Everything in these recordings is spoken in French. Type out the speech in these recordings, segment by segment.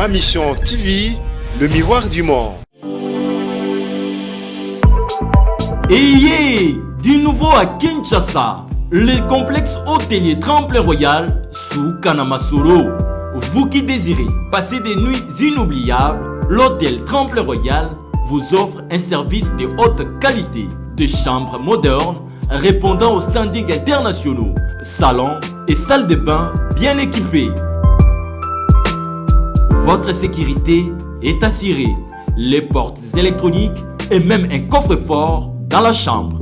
Ma Mission TV, le miroir du monde. Ayez du nouveau à Kinshasa, le complexe hôtelier Tremplin Royal sous Kanamasolo. Vous qui désirez passer des nuits inoubliables, l'hôtel Tremplin Royal vous offre un service de haute qualité, de chambres modernes répondant aux standards internationaux, salons et salles de bain bien équipées. Votre sécurité est assurée, les portes électroniques et même un coffre-fort dans la chambre.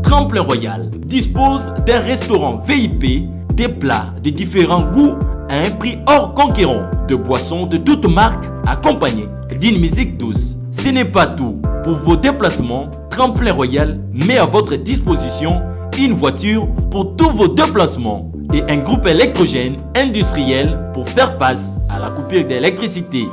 Tremplin Royal dispose d'un restaurant VIP, des plats de différents goûts à un prix hors conquérant, de boissons de toutes marques accompagnées d'une musique douce. Ce n'est pas tout. Pour vos déplacements, Tremplin Royal met à votre disposition une voiture pour tous vos déplacements et un groupe électrogène industriel pour faire face à la coupure d'électricité.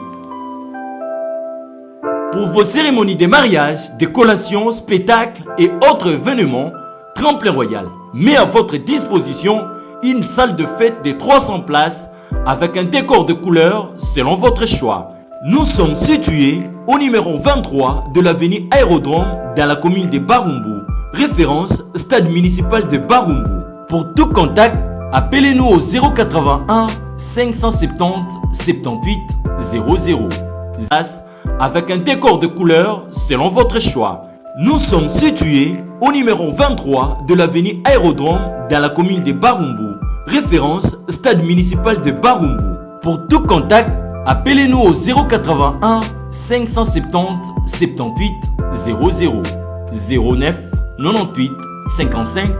Pour vos cérémonies de mariage, de collations, spectacles et autres événements, Tremplin Royal met à votre disposition une salle de fête de 300 places avec un décor de couleurs selon votre choix. Nous sommes situés au numéro 23 de l'avenue Aérodrome dans la commune de Barumbu, référence stade municipal de Barumbu. Pour tout contact, appelez-nous au 081 570 78 00. Avec un décor de couleurs selon votre choix. Nous sommes situés au numéro 23 de l'avenue Aérodrome dans la commune de Barumbu, référence stade municipal de Barumbu. Pour tout contact, appelez-nous au 081 570 78 00 09 98 55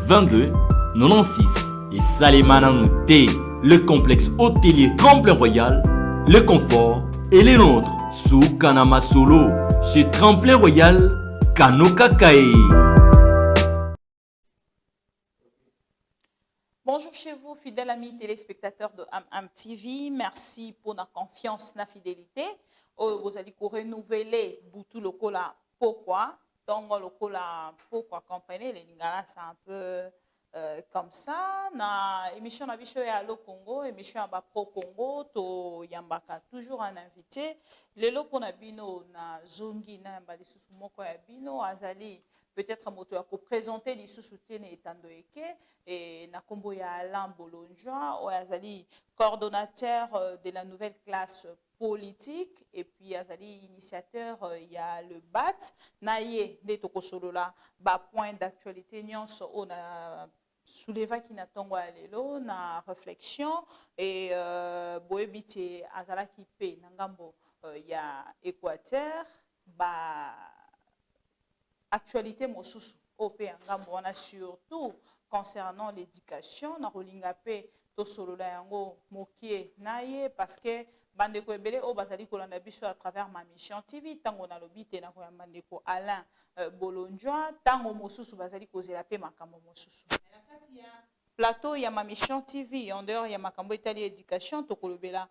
22 96. Et Salemananoute, le complexe hôtelier Tremplin Royal, le confort et les nôtres sous Kanamasolo, chez Tremplin Royal, Kanokakae. Bonjour chez vous, fidèles amis téléspectateurs de AM TV. Merci pour la confiance, la fidélité. Vous allez renouveler Boutou Lokola. Pourquoi? Donc, Lokola, pourquoi comprenez les Lingala, c'est un peu comme ça. Na émission na bicho ya Allo Congo, émission ya Pro Congo, to yambaka toujours un invité. Lelo pona bino na zongi na mbali susu moko ya bino azali. Peut-être moto ya ko présenter li soutien etando eke et na kombo ya Alain Bolonjoa o azali coordonnateur de la nouvelle classe politique et puis azali initiateur il y a le BAT naye de tokosolola ba point d'actualité nyonso on a souleva qui na tongo ya lelo na réflexion et boebiti azala ki pe na ngambo ya Équateur ba actualité mosusu OP ngambo wana surtout concernant l'éducation na rolinga pe to solola yango mokie naye parce que bandeko ebele o bazali kolanda biso à travers Ma Mission TV tango na lobite na ko ya bandeko Alain Bolonjoa tango mosusu bazali kozela pe makambo mosusu na kati ya plateau ya Ma Mission TV en dehors ya makambo etali éducation to kolobela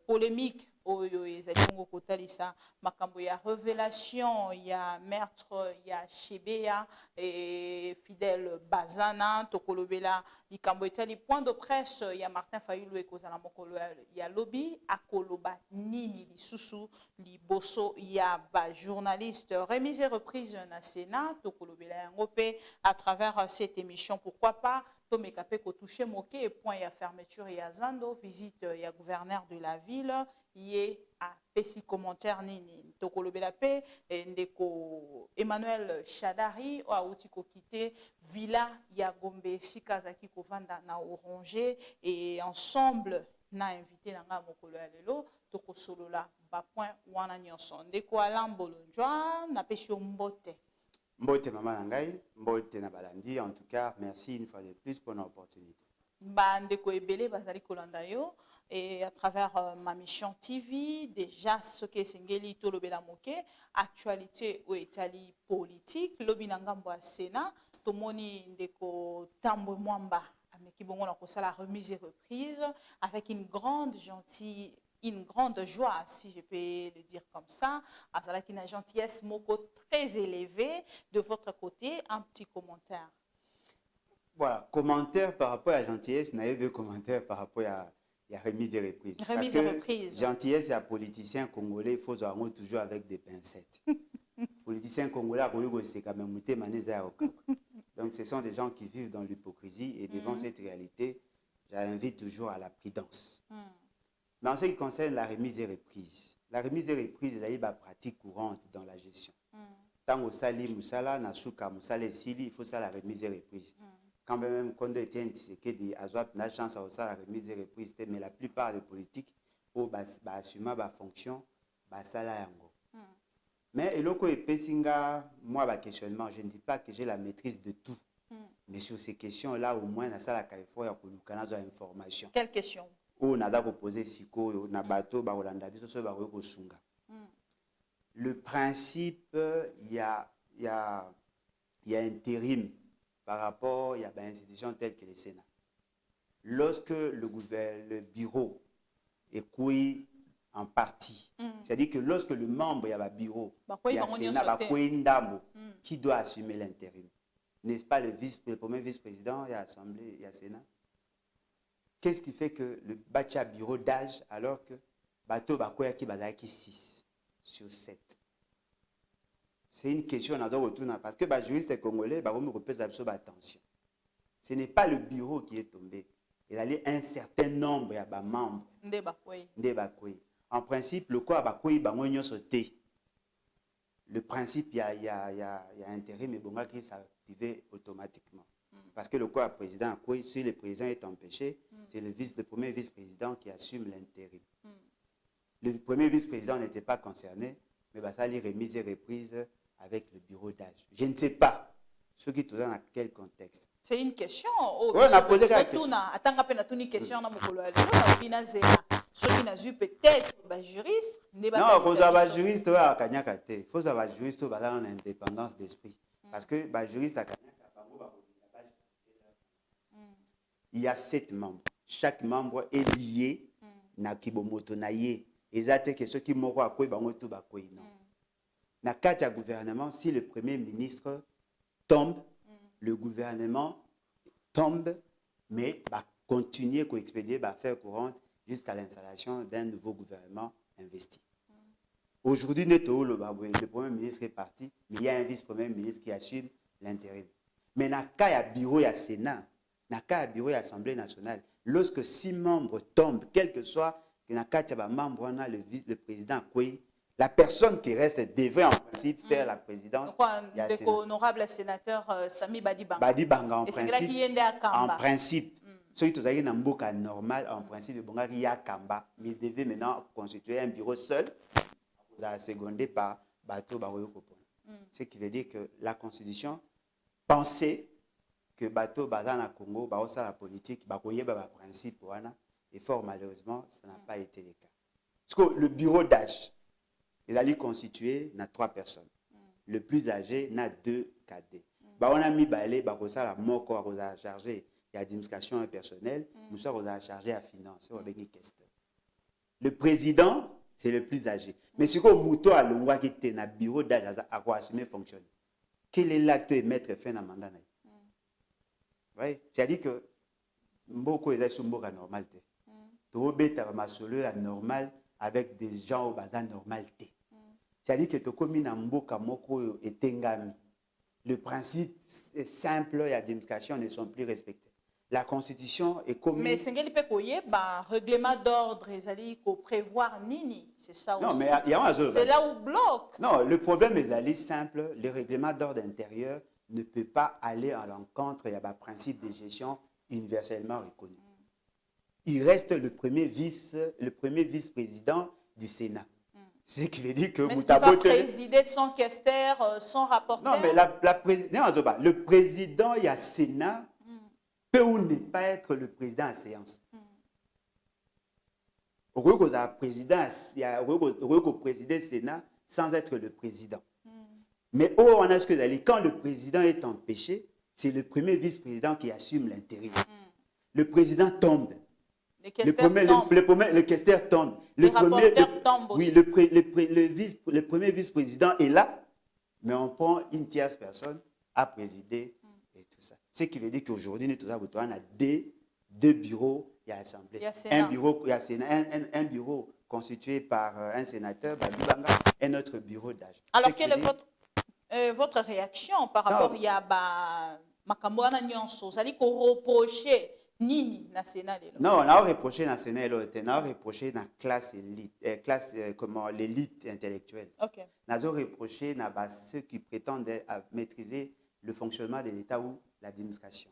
polémique oyo ezali ngo kotalisa makambo ya révélation ya meurtre ya Chebeya et Fidèle Bazana to kolobela likambo etali point de presse ya Martin Fayulu ekozala mokolo ya lobby akoloba nini lisusu liboso ya ba journaliste remise et reprise na Sénat to kolobela yango pe à travers cette émission pourquoi pas Tomeka pe ko toucher moke point ya fermeture ya Zando visite ya gouverneur de la ville yé a pesi commentaire nini tokolobela pe ndeko Emmanuel Chadari o auti ko quitter villa ya Gombe sikazaki ko vanda na Oranger et ensemble na invité na nga mokolo ya lelo tokosolola ba point wana nyonso ndeko Alain Bolonjoa na pesi mbote. Mbote maman nangai, mbote na balandi. En tout cas, merci une fois de plus pour l'opportunité. Bandeko ebele bazali kolanda yo et à travers Ma Mission TV déjà ce que sengeli to lobela moke actualité au Italie politique lobi na ngambo ya Sénat tomoni ndeko Tambwe Mwamba ameki bongo na kosala remise et reprise avec une grande joie, si je peux le dire comme ça, avec une gentillesse moko très élevée de votre côté, un petit commentaire. Voilà, commentaire par rapport à la gentillesse, naïve commentaire par rapport à il y a remise et reprise. Remise Parce et que reprise. gentillesse, il y a politiciens congolais, il faut avoir toujours avec des pincettes. Politiciens congolais, c'est quand même donc ce sont des gens qui vivent dans l'hypocrisie et devant cette réalité, j'invite toujours à la prudence. Mais en ce qui concerne la remise et reprise, la remise et reprise est une pratique courante dans la gestion. Tant au sali, moussala, nasuka, moussala et sili, il faut ça la remise et reprise. Quand même, quand on était dit Azwap n'a chance à ça la remise et reprise, mais la plupart des politiques, assumer la fonction, ça la yango. Mais et loko et pesinga, moi, ma questionnement, je ne dis pas que j'ai la maîtrise de tout. Mais sur ces questions-là, au moins, ça la il a une information. Quelle question? On a posé siko, na bateau, le principe, il y a intérim par rapport à une institution telle que le Sénat. Lorsque le bureau est couillé en partie, c'est-à-dire que lorsque le membre y a un bureau, il y a Sénat, qui doit assumer l'intérim. N'est-ce pas le premier vice-président, il y a l'Assemblée, il y a Sénat? Qu'est-ce qui fait que le bâti bureau d'âge alors que bateau bakoya qui bazaki 6 sur 7? C'est une question à retourner parce que les juristes congolais me repèsent attention. Ce n'est pas le bureau qui est tombé. Il y a un certain nombre de membres. En principe, le corps bakoyi bangonyo sauté. Le principe, il y a intérêt, mais bon, qui s'active automatiquement. Parce que le corps président, si le président est empêché, c'est le premier vice-président qui assume l'intérim. Le premier vice-président n'était pas concerné, mais ça les remises et reprises avec le bureau d'âge. Je ne sais pas ce qui est dans quel contexte. C'est une question. Oui, on a posé la question. Peut-être juriste. Non, il faut avoir juriste à Kanyakate. Il faut avoir juriste à l'indépendance d'esprit. Parce que juriste à Kanyakate, il y a 7 membres. Chaque membre est lié na kibomoto na ye. Et ça que ceux qui m'ont quoi bangoto bakoy non. Na kati gouvernement, si le premier ministre tombe, le gouvernement tombe, mais va continuer à expédier, va faire courante jusqu'à l'installation d'un nouveau gouvernement investi. Aujourd'hui, le premier ministre est parti, mais il y a un vice-premier ministre qui assume l'intérim. Mais na kaya bureau ya Sénat, na kaya bureau ya Assemblée nationale, lorsque 6 membres tombent, quel que soit le président, la personne qui reste devrait en principe faire la présidence. Honorable sénateur Sami Badibanga. Badibanga en principe. Ceux qui sont dans mboka normal, en principe, il y a Kamba, mais il devait maintenant constituer un bureau seul, secondé par Bato Baroyoko. Ce qui veut dire que la Constitution pensait que Bato Bazana Congo, Baosa la politique, Bakoye Baba principe, et fort malheureusement, ça n'a pas été le cas. Parce que le bureau d'âge, il a constitué 3 personnes. Le plus âgé n'a 2 cadets. On a mis Balé, Bakosa la moko, on a chargé à l'administration personnelle, nous sommes chargé à finance. Le président, c'est le plus âgé. Mais ce que Mouto a l'ongwa qui était dans le bureau d'âge à assumer fonctionner. Quel est l'acte de mettre fin à mandat? C'est-à-dire que Mboko est sur Mboka normalité. Normal avec des gens au bazar normalité. C'est-à-dire que tu commis dans Mboka Moko et Tengami. Le principe est simple et l'administration ne sont plus respectés. La Constitution est commise. Mais c'est un règlement d'ordre, il faut prévoir Nini. C'est ça aussi. Non, mais il y a un c'est là où bloque. Non, le problème est simple. Le règlement d'ordre intérieur ne peut pas aller à l'encontre de un principe de gestion universellement reconnu. Il reste le premier vice-président du Sénat. Ce qui veut dire que mais va présider son questeur, son rapporteur. Non, mais le président, il y a Sénat, peut ou ne pas être le président en séance. Au lieu de présider le Sénat sans être le président. Mais on a ce que d'aller. Quand le président est empêché, c'est le premier vice-président qui assume l'intérim. Le président tombe. Le questeur tombe. Le premier vice-président est là, mais on prend une tierce personne à présider et tout ça. Ce qui veut dire qu'aujourd'hui, nous avons 2 bureaux il y a assemblée. Il y a Sénat. Un bureau, il y a Sénat, un bureau constitué par un sénateur, Badibanga, un autre bureau d'âge. Alors, quelle est votre réaction par rapport à makambo wana nyonso ozali ko reprocher nini na Sénat lelo? Non, on a reproché dans le Sénat, on a reproché dans la classe élite, comment l'élite intellectuelle. OK. On a reproché dans ceux qui prétendent maîtriser le fonctionnement de l'État ou l'administration.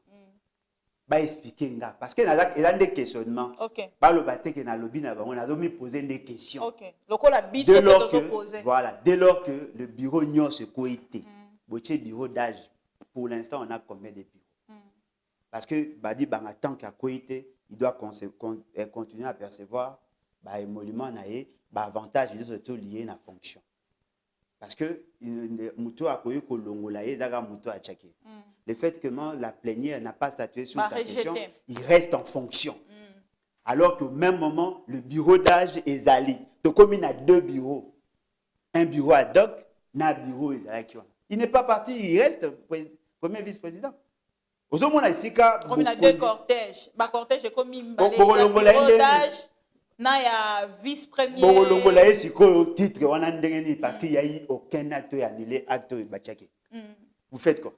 Bah expliquer parce que il y a des questionnements. OK. Bah le baté que na lobby na bango, on a poser des questions. OK. Lokola biso que poser. Voilà, dès lors que le bureau n'y se coïté. Boché bureau d'âge. Pour l'instant, on a combien de bureaux? Parce que Badi Banga, tant qu'il a coïté, il doit continuer à percevoir les émoluments, les avantages, ils sont surtout liés à la fonction. Parce que Moutou a connu que l'ongolaïe, Zaga Moutou a tchaké. Le fait que la plénière n'a pas statué sur sa question, il reste en fonction. Alors qu'au même moment, le bureau d'âge est Zali. Donc, comme il a deux bureaux, un bureau ad hoc, un bureau Zali. Il n'est pas parti, il reste premier vice-président. Comme il a deux cortèges. Le cortège est comme il bureau d'âge. Il y a vice-premier. Titre, parce qu'il n'y a eu aucun acte annulé, acte bachake. Vous faites quoi?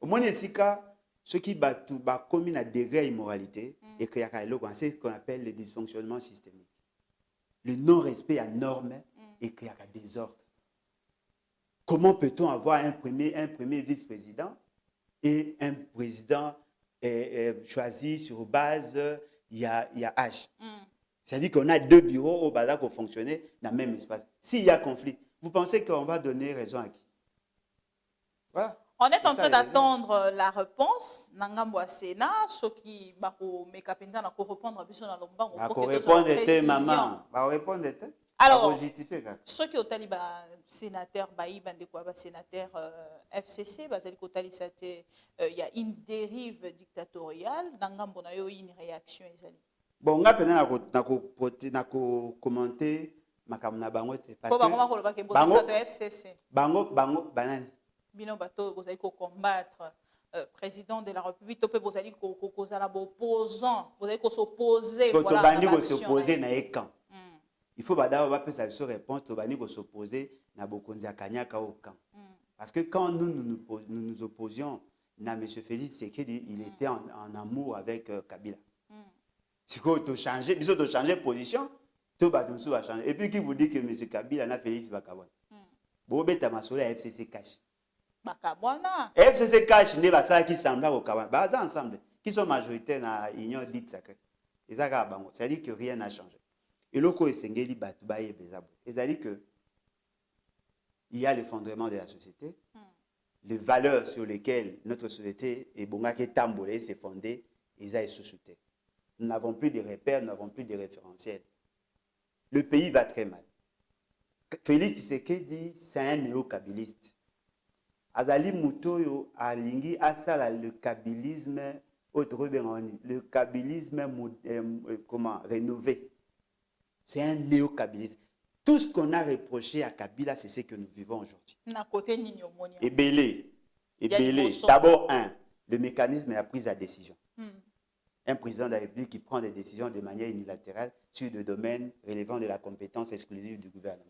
Au moins, ceux qui battent commis un degré d'immoralité, et c'est ce qu'on appelle le dysfonctionnement systémique. Le non-respect à normes et qu'il y a des désordre. Comment peut-on avoir un premier vice-président et un président choisi sur base, il y a âge? C'est-à-dire qu'on a deux bureaux au bazar pour fonctionner dans le même espace. S'il y a conflit, vous pensez qu'on va donner raison à qui? Voilà. On est en train d'attendre la réponse. Nangambo Sénat, ceux qui mekapenza na ko répondre biso na lombango pour répondre était maman, va répondre était. Alors, ceux qui ont tali sénateur baï bande quoi sénateur FCC bazali ko tali il y a une dérive dictatoriale. Nangambo na yo une réaction ezali. Bon, on a peut-être na ko commenter makamna bango parce que bango FCC. Bango banane. Bino bato vous allez combattre président de la République, vous allez opposant, vous allez s'opposer. S'opposer na camp. Il faut d'abord faire sa réponse, vous allez s'opposer na bokonzi akanyaka au camp. Parce que quand nous opposions, na M. Félix Tshisekedi, il était en amour avec Kabila. Si vous changez, il faut changer de position, tout va changer. Et puis qui vous dit que M. Kabila na Félix Bakabon. Vous avez la FCC cash. FCC cash n'est pas ça qui semble au Kawan. Ensemble, qui sont majoritaires dans l'Union dite sacrée. C'est-à-dire que rien n'a changé. Et l'autre est Sengeli Batouba et Bezabo. C'est-à-dire que il y a l'effondrement de la société, les valeurs sur lesquelles notre société est Bongake Tambolé s'est fondée, ils ont sous-souté. Nous n'avons plus de repères, nous n'avons plus de référentiels. Le pays va très mal. Félix Tshisekedi, c'est un néo-kabiliste. Azali Mutoyo alingi asala le kabilisme le kabilisme rénové. C'est un néo-kabilisme. Tout ce qu'on a reproché à Kabila, c'est ce que nous vivons aujourd'hui. Et belé. D'abord, le mécanisme de la prise de décision. Un président de la République qui prend des décisions de manière unilatérale sur des domaines relevant de la compétence exclusive du gouvernement.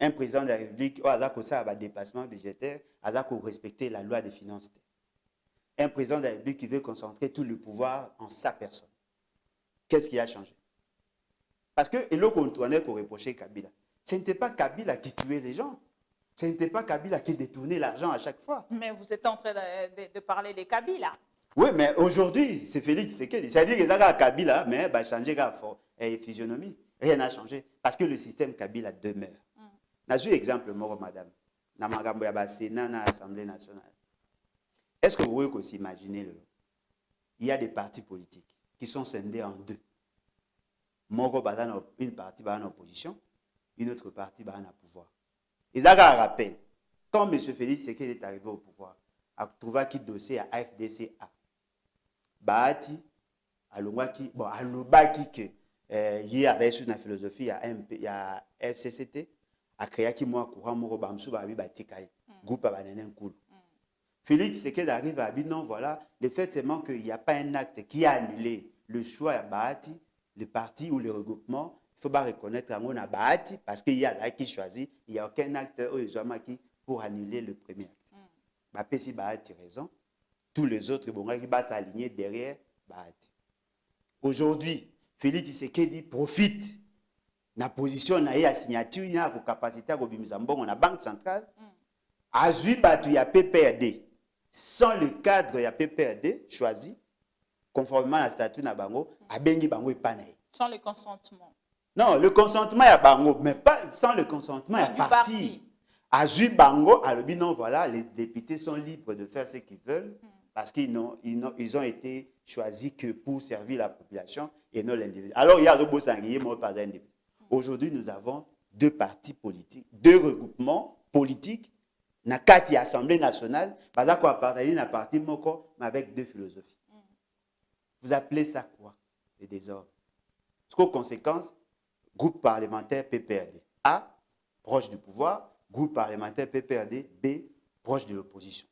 Un président de la République, a un dépassement budgétaire, a respecter la loi des finances. Un président de la République qui veut concentrer tout le pouvoir en sa personne. Qu'est-ce qui a changé? Parce que, et là qu'on reprochait Kabila, ce n'était pas Kabila qui tuait les gens. Ce n'était pas Kabila qui détournait l'argent à chaque fois. Mais vous êtes en train de parler de Kabila. Oui, mais aujourd'hui, c'est Félix Tshisekedi. C'est-à-dire que ça a Kabila, mais il a changé la physionomie. Rien n'a changé. Parce que le système Kabila demeure. J'ai un exemple, madame. Dans le Sénat, dans l'Assemblée nationale. Est-ce que vous pouvez s'imaginer il y a des partis politiques qui sont scindés en deux. Une partie va en opposition, une autre partie va en pouvoir. Et ça rappelle, quand M. Félix Tshisekedi est arrivé au pouvoir, il a trouvé qui dossier à FDCA. Bahati, alobaki que il y a reçu une philosophie, il y a FCCT. A créé qui moi courant moko bamsu ba bi batika groupe ba nenen kulu Félix Tshisekedi arrive à dire non, voilà, le fait seulement qu'il n'y a pas un acte qui a annulé le choix à Bahati, le parti ou le regroupement, il faut pas reconnaître qu'on a Bahati parce qu'il y a là qui choisit, il n'y a aucun acte pour annuler le premier acte. Bah, si Bahati raison, tous les autres qui vont s'aligner derrière Bahati. Aujourd'hui, Félix Tshisekedi profite de la position de la signature, de la capacité de la Banque centrale, à il y a PPRD. Sans le cadre, il y a PPRD choisi, conformément à la statut de Bango, à Bengi Bango et Panaï. Sans le consentement. Non, le consentement, il y a Bango, mais pas sans le consentement, il y a parti. À Bango, à l'objet, non, voilà, les députés sont libres de faire ce qu'ils veulent, parce qu'ils ont été choisis que pour servir la population et non l'individu. Alors, il y a le beau sanglier, moi, pas d'individu. Aujourd'hui, nous avons deux partis politiques, deux regroupements politiques, na kati Assemblée nationale, parce qu'on a partagé un parti moko, mais avec deux philosophies. Vous appelez ça quoi? Le désordre. Parce qu'aux conséquences, groupe parlementaire PPRD. A, proche du pouvoir, groupe parlementaire PPRD. B, proche de l'opposition.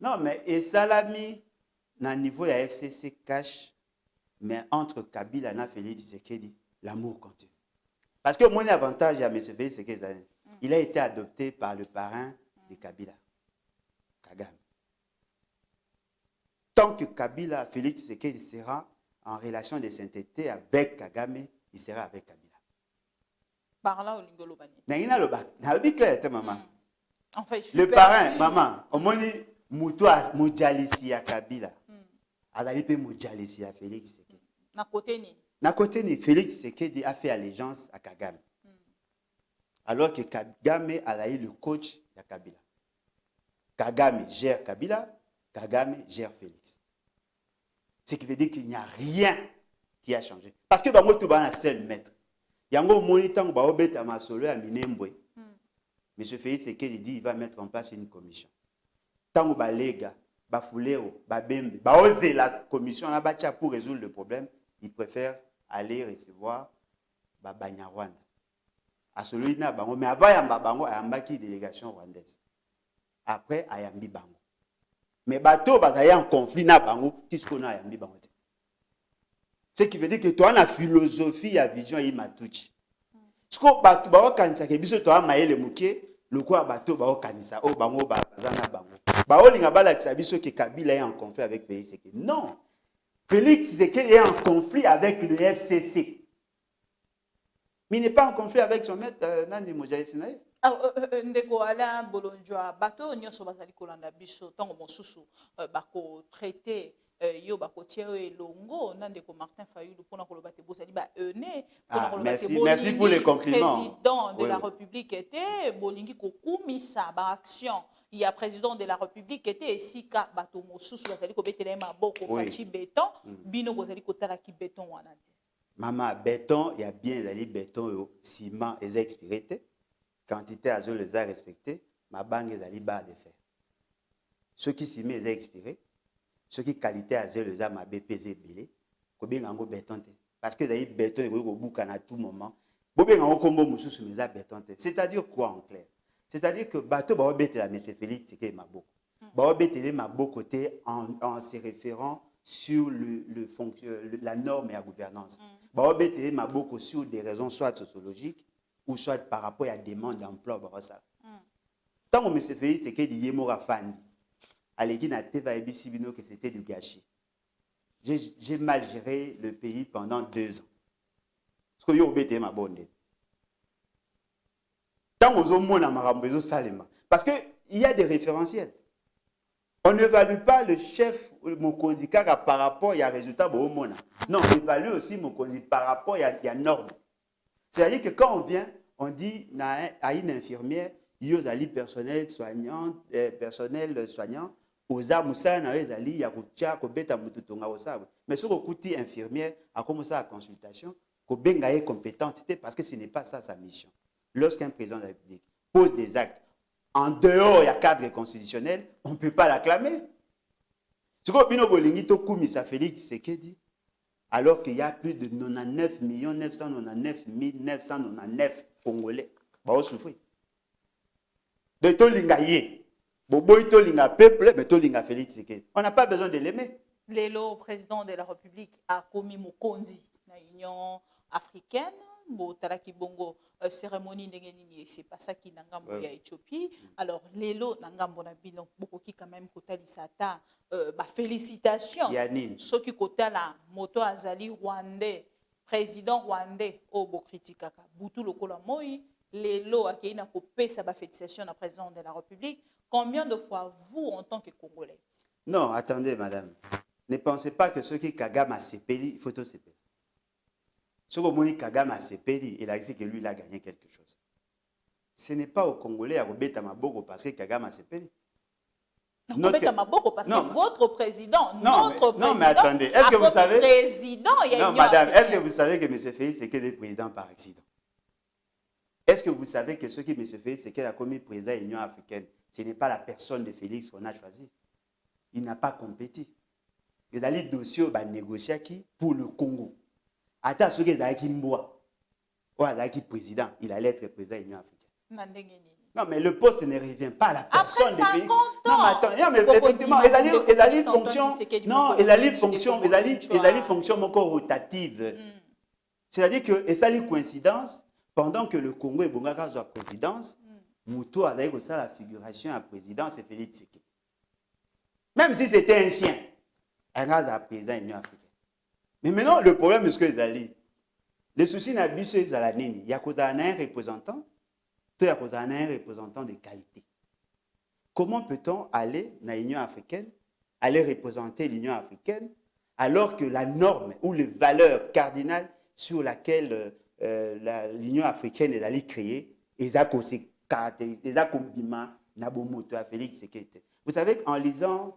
Non, mais et Salami, na niveau de la FCC cache, mais entre Kabila et Félix Tshisekedi, l'amour continue. Parce que mon avantage à M. Félix Tshisekedi, il a été adopté par le parrain de Kabila, Kagame. Tant que Kabila, Félix Tshisekedi sera en relation de sainteté avec Kagame, il sera avec Kabila. Par là, au Lingolobani. Le parrain, maman, au moins, Moutoua Moudjalisi à Kabila. Adali pe Moudjalisi à Félix Tshisekedi. Na côté ni Félix Tshisekedi a fait allégeance à Kagame. Alors que Kagame a eu le coach de Kabila. Kagame gère Kabila, Kagame gère Félix. Ce qui veut dire qu'il n'y a rien qui a changé. Parce que bango tout ba na seul maître. Yango monitant ba obeta masolo ya Minembwe. Monsieur Félix Tshisekedi dit il va mettre en place une commission. Tango ba lega, ba fuleo, ba bembe, ba oser la commission là ba pour résoudre le problème, il préfère aller recevoir ba Banyarwanda. À celui na bango mais avant yamba bango ayambaki délégation rwandaise. Après ayambi bango. Mais bateau bazaya en conflit na bango, qu'est-ce qu'on a ayambi bango. Ce qui veut dire que toi la philosophie ya vision yi matuchi. Ce que bateau ba kanisa ke biso toi maele muke, le quoi bateau ba kanisa o bango ba bazana bango. Ba olinga bala biso ke Kabila est en conflit avec Félix Tshisekedi. Non. Félix Tshisekedi est en conflit avec le FCC. Mais il n'est pas en conflit avec son maître Nandi Mojaï Sinaï. Ndeko ala bolonjwa bato nyonso bazali kolanda biso tango mosusu bako traité yo bako tiere longo Ndeko Martin Fayulu pona koloba te bozali ba ene pona koloba te merci pour les compliments. Président de la République était bolingi kokumisa ba action. Il y a président de la République était sika bato mosusu bazali ko betela maboko fachi béton bino bozali kotala ki béton wana. Maman béton, il y a bien les béton ciment et expiré. Quantité à je les a respectés, ma banque est allée bas de fer. Ceux qui s'y mettent expirés, ceux qui qualité à je les a ma BPZ belé, combien en béton. Parce que les béton est au bout à tout moment. Bobé en combo moussou sous mes béton. C'est-à-dire quoi en clair? C'est-à-dire que bateau va bête la M. Félix, c'est que ma beau. Va bête ma beau côté en se référant sur la norme et la gouvernance. Va bête ma beau sur des raisons soit sociologiques ou soit par rapport à la demande d'emploi. Tant que M. Félix, c'est que dit Yemora Fandi, à l'équipe na TV ABC Bino que c'était du gâchis. J'ai mal géré le pays pendant 2 ans. Parce que yo bête ma bonne. Tant aux hommes na marambezo salema. Parce que il y a des référentiels. On n'évalue pas le chef Mokondi Kaka par rapport à résultat au monde. Non, on évalue aussi Mokondi par rapport à normes. C'est-à-dire que quand on vient, on dit à une infirmière, il y a des personnel soignant, aux amoussa na ezali ya kutia ko beta mututonga osabe. Mais ce que infirmière a commencé la consultation, ko benga est compétente parce que ce n'est pas ça sa mission. Lorsqu'un président de la République pose des actes en dehors du cadre constitutionnel, on ne peut pas l'acclamer. Ce que Bino Bolingi to Koumisa Félix Tshisekedi, alors qu'il y a plus de 99 999 999 Congolais Bah, souffrir. De tolinga yé. Boboy tolinga peuple, mais tolinga Félix Tshisekedi. On n'a pas besoin de l'aimer. Lelo, président de la République, a commis Mokondi dans l'Union africaine. Bon, talaki bongo cérémonie n'engeni, c'est pas ça qui n'engambo ya Éthiopie. Alors, Lelo n'engambo na bino, beaucoup qui quand même kotali sata, bah félicitations. Yanine. Ceux qui kotala moto azali rwandais, président rwandais, oh bo kritikaka. Boutou lokola moi, Lelo a qui na kopé sa ba félicitation na président de la République. Combien de fois vous en tant que Congolais? Non, attendez, madame. Ne pensez pas que ceux qui Kagame a sepeli, il faut tout sepeli. Ce que Kagame a sepeli, il a dit que lui, il a gagné quelque chose. Ce n'est pas aux Congolais à Robeta Maboko parce que Kagame a sepeli. Robeta Maboko parce que votre président, notre président. Non, mais attendez, est-ce que vous savez. Président, il y a non, madame, est-ce que vous savez que M. Félix c'est que des présidents par accident? Est-ce que vous savez que ce qui M. Félix c'est qu'il a commis président de l'Union africaine, ce n'est pas la personne de Félix qu'on a choisi. Il n'a pas compétit. Il a les dossiers négociés pour le Congo. Attends, ce qui est Kimboa, président, il allait être président de l'Union africaine. Non, mais le poste ne revient pas à la personne de Félix. Non, mais attends, mais effectivement, il a les fonctions. Non, il a les fonctions encore rotatives. C'est-à-dire que, et ça, les coïncidences, pendant que le Congo est bon à la présidence, Moutou a d'ailleurs la figuration à la présidence, c'est Félix Tshisekedi. Même si c'était un chien, un gars à président de l'Union africaine. Mais maintenant, le problème, c'est que les soucis n'a pas eu à il y a un représentant, il y a un représentant de qualité. Comment peut-on aller dans l'Union africaine, aller représenter l'Union africaine, alors que la norme ou les valeurs cardinales sur laquelle l'Union africaine est allée créer, ils ont Félix Tshisekedi. Vous savez qu'en lisant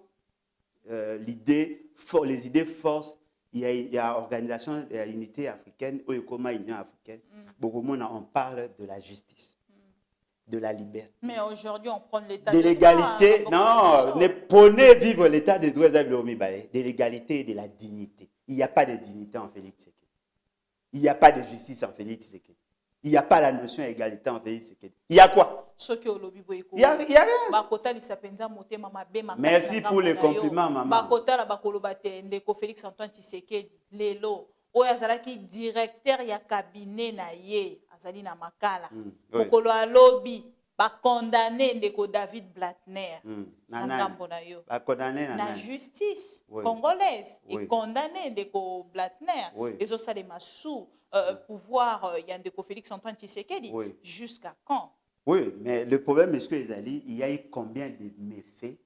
les idées forces, il y a l'Organisation de l'Unité africaine, Oyekoma Union africaine, beaucoup de monde on parle de la justice, de la liberté. Mais aujourd'hui, on prend l'état de l'égalité. Non, ne prenez vivre l'état des droits de l'égalité et de la dignité. Il n'y a pas de dignité en Félix Tshisekedi. Il n'y a pas de justice en Félix Tshisekedi. Il n'y a pas la notion d'égalité en Félix Tshisekedi. Il y a quoi? Il n'y a rien. Merci pour les compliments, maman. Félix Antoine Tshisekedi, Lelo, Oyazalaki directeur ya cabinet na ye, azali na makala. Mokolo alobi, ba condamné ndeko David Blattner. La justice congolaise est condamné ndeko Blattner. Et ça les sous pouvoir yandeko Félix Antoine Tshisekedi. Jusqu'à quand? Oui, mais le problème est que il y a eu combien de méfaits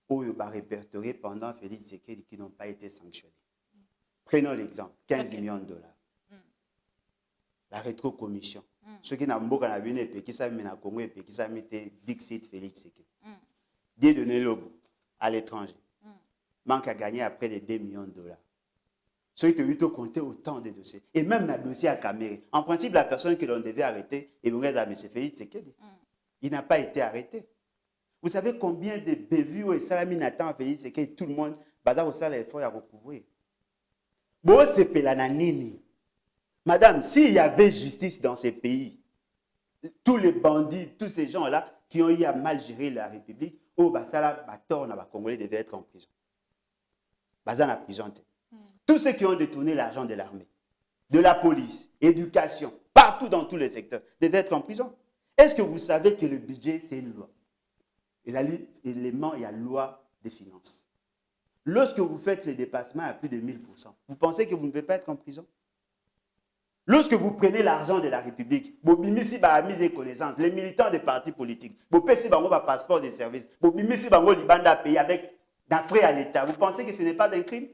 répertoriés pendant Félix Tshisekedi qui n'ont pas été sanctionnés. Prenons l'exemple, 15 millions de dollars. La rétrocommission. Ceux qui n'ont pas vu et qui savent au Congo et qui savent Dixit Félix Tshisekedi. Des données Lobo à l'étranger. Manque à gagner à près de 2 millions de dollars. Ceux qui ont compté autant de dossiers. Et même le dossier à Caméré. En principe, la personne que l'on devait arrêter, et vous regardez à M. Félix Tshisekedi. Il n'a pas été arrêté. Vous savez combien de bévues et salamines attendent Félix Tshisekedi, tout le monde, bazar au salaire effort à recouvrir. Bon, c'est Pelananini. Madame, s'il y avait justice dans ces pays, tous les bandits, tous ces gens-là qui ont eu à mal gérer la République, oh, Basala, Bator, Congolais devaient être en prison. Bazan a prison. Tous ceux qui ont détourné l'argent de l'armée, de la police, éducation, partout dans tous les secteurs, devaient être en prison. Est-ce que vous savez que le budget, c'est une loi? Il y a l'élément, il y a loi des finances. Lorsque vous faites les dépassements à plus de 1000%, vous pensez que vous ne pouvez pas être en prison? Lorsque vous prenez l'argent de la République, vous bimisi ba mise et connaissance, les militants des partis politiques, vous payez bango ba passeport des services, vous bimisi bango libanda pays avec d'un frais à l'État, vous pensez que ce n'est pas un crime?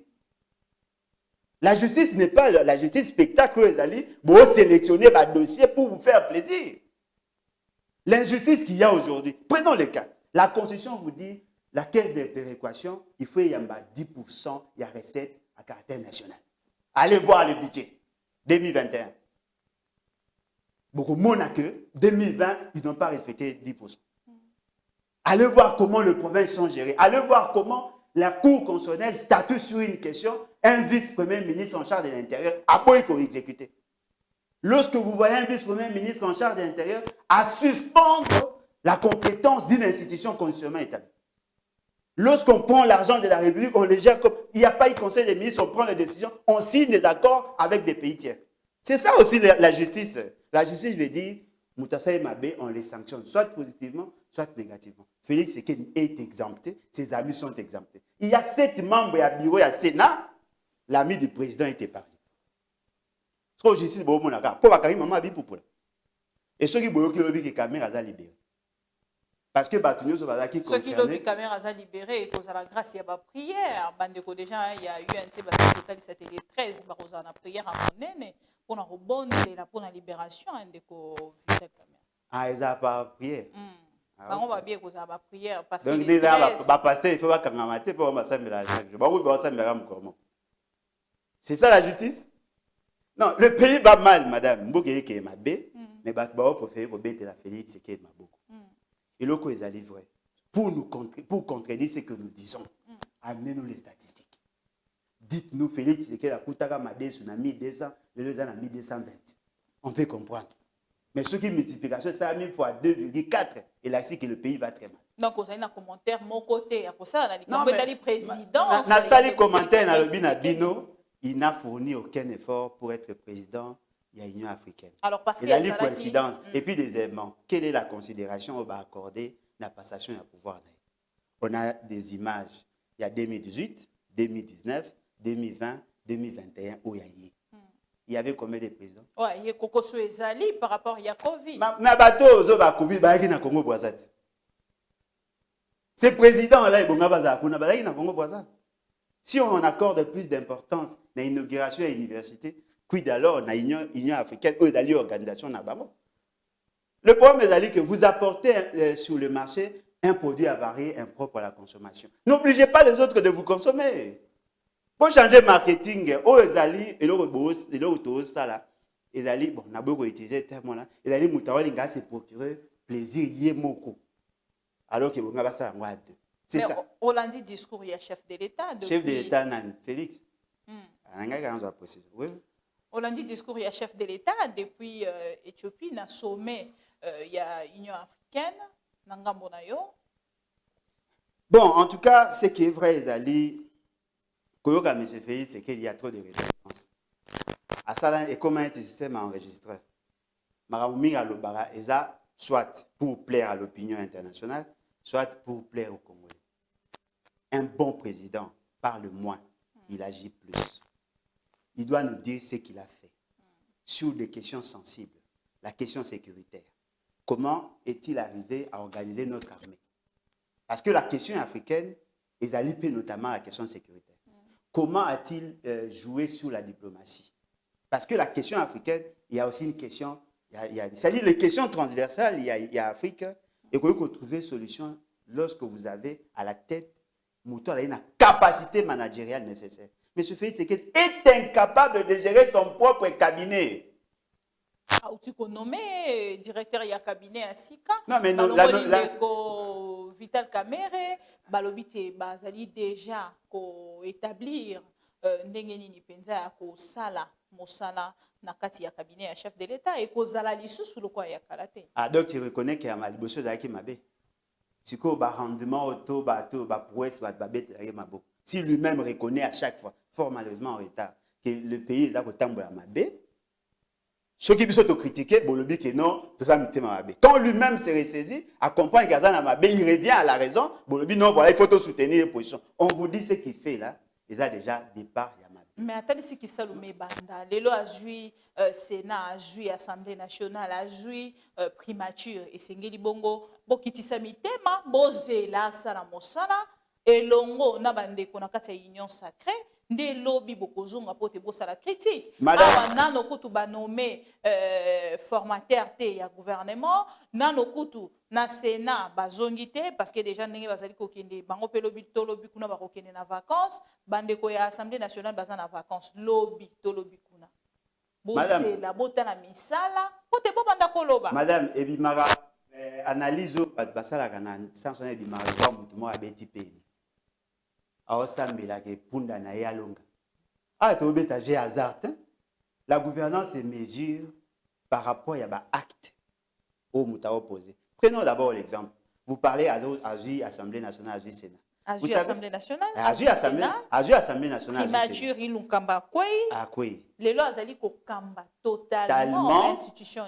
La justice n'est pas la justice spectacle, vous allez sélectionner un dossier pour vous faire plaisir. L'injustice qu'il y a aujourd'hui, prenons le cas. La Constitution vous dit, la caisse de péréquation, il faut y avoir 10% de recettes à caractère national. Allez voir le budget 2021. Beaucoup de monde a que 2020, ils n'ont pas respecté 10%. Allez voir comment les provinces sont gérées. Allez voir comment la Cour constitutionnelle statue sur une question, un vice-premier ministre en charge de l'Intérieur a beau exécuter. lorsque vous voyez un vice-premier ministre en charge de l'intérieur à suspendre la compétence d'une institution constitutionnellement établie. Lorsqu'on prend l'argent de la République, on le gère comme... Il n'y a pas eu conseil des ministres, on prend les décisions, on signe des accords avec des pays tiers. C'est ça aussi la justice. La justice veut dire, Moutassa et Mabé, on les sanctionne, soit positivement, soit négativement. Félix Tshisekedi est exempté, ses amis sont exemptés. Il y a 7 membres à bureau et à Sénat, l'ami du président est épargné. Ce que la justice, pour maman et ceux qui ont dit que Caméra a libéré. Parce que ceux qui ont caméra a libéré et cause à la grâce, il y a pas prière. Déjà, il y a eu un total, c'était les 13, il y a prière à mon pour la rebonde et pour la libération de Vital Caméra. Ah, ils n'ont pas prière. On va bien cause à la prière. Donc, déjà, il faut pas qu'on pour c'est ça la justice? Non, le pays va mal, madame. Mais il va préférer que la Félix Tshisekedi m'a beaucoup. Et l'autre est allé vrai. Pour contredire ce que nous disons, amenez-nous les statistiques. Dites-nous, Félix Tshisekedi a coûté à Madé sur 1200, le dans 1220. On peut comprendre. Mais ce qui est multiplication, ça a mis fois 2,4. Et là, c'est que le pays va très mal. Donc, vous avez un commentaire de mon côté. Pour ça, on a dit président. Dans le commentaire, dans le Binabino, il n'a fourni aucun effort pour être président de l'Union africaine. Alors, parce il y a une coïncidence. Et puis, deuxièmement, quelle est la considération qu'on va accorder la passation du pouvoir? On a des images. Il y a 2018, 2019, 2020, 2021, où il y a eu. Il y avait combien de présidents? Oui, il y a Kokoso Ezali par rapport à Covid. Mais bateau, Covid, il y a Congo Boisat. Ces présidents-là, ils ont Congo Boisat. Si on accorde plus d'importance à l'inauguration à l'université, quid alors à l'Union africaine ou à l'organisation Nabamo? Le problème est que vous apportez sur le marché un produit avarié impropre à la consommation. N'obligez pas les autres de vous consommer. Pour changer le marketing, oh Ezali, et l'autre ça Ezali, bon, on a beaucoup utilisé ce terme-là, Ezali Moutawalinga se procurer plaisir yémoko. Alors que vous avez ça en deux. C'est ça. On l'a dit discours, il y a chef de l'État. Chef de l'État, Félix. On l'a dit discours, il y a chef de l'État. Depuis Éthiopie, dans le sommet, il y a l'Union africaine, Nangambonayo. Bon, en tout cas, ce qui est vrai, Ezali, Koyoka M. Félix, c'est qu'il y a trop de références. À ça, et comment est le système enregistreur? Maraoumi Alobara, Eza, soit pour plaire à l'opinion internationale, soit pour plaire aux Congolais. Un bon président parle moins, il agit plus. Il doit nous dire ce qu'il a fait sur des questions sensibles, la question sécuritaire. Comment est-il arrivé à organiser notre armée? Parce que la question africaine est alliée notamment à la question sécuritaire. Comment a-t-il joué sur la diplomatie? Parce que la question africaine, il y a aussi une question, c'est-à-dire les questions transversales, il y a Afrique, et que vous trouvez solution lorsque vous avez à la tête une capacité managériale nécessaire. Mais ce fait, c'est qu'il est incapable de gérer son propre cabinet. Ah, tu peux nommer directeur il y a cabinet à Sika. Non, mais non, Vital Caméra, balobité, bazali déjà ko établir ndengeni ni penza ko sala mosala na kati ya cabinet à chef de l'État et ko zala lisusu loko ya karaté. Ah, donc il reconnaît qu'il y a maliboso zaki mabe. Si ko ba rendement auto ba prouesse ba bête mabo. Si lui-même reconnaît à chaque fois, fort malheureusement en retard, que le pays est là ko tambola mabe. Ceux qui sont critiqués, Bolobi que non, tout ça m'était mabe. Quand lui-même s'est ressaisi, à comprendre qu'il il revient à la raison, Bolobi non, voilà, il faut te soutenir les positions. On vous dit ce qu'il fait là, il a déjà départ Yamabe. Mais attendez, ce qui s'allume banda, Lelo a joué Sénat, a joué Assemblée nationale, a joué primature et Sengeli Bongo, Bokitisa mitema, Bozela sala mosala, et longo na bande konakata union sacrée. Des lobbies bokozonga pote bosala critique. Madame nano kutu ba nommé formateur te ya gouvernement, nano kutu na Sénat bazongité parce que déjà ndenge bazali kokende bango pe lobby to lobby kuna ba kokende na vacances, bande ko ya Assemblée nationale bazana na vacances, lobby to lobby kuna. Bosé la botana misala, pote bo banda koloba. Madame Ebimara analyse basala kana sans son Ebimara ba mutu mo abeti pe. La gouvernance se mesure par rapport à l'acte au Mouta opposé. Prenons d'abord l'exemple. Vous parlez à l'Assemblée nationale, à Sénat. Azui Assemblée nationale, Azui Assemblée nationale. Primature ilukamba kwei. Ah quoi? Les lois azali ko kamba totalement institution.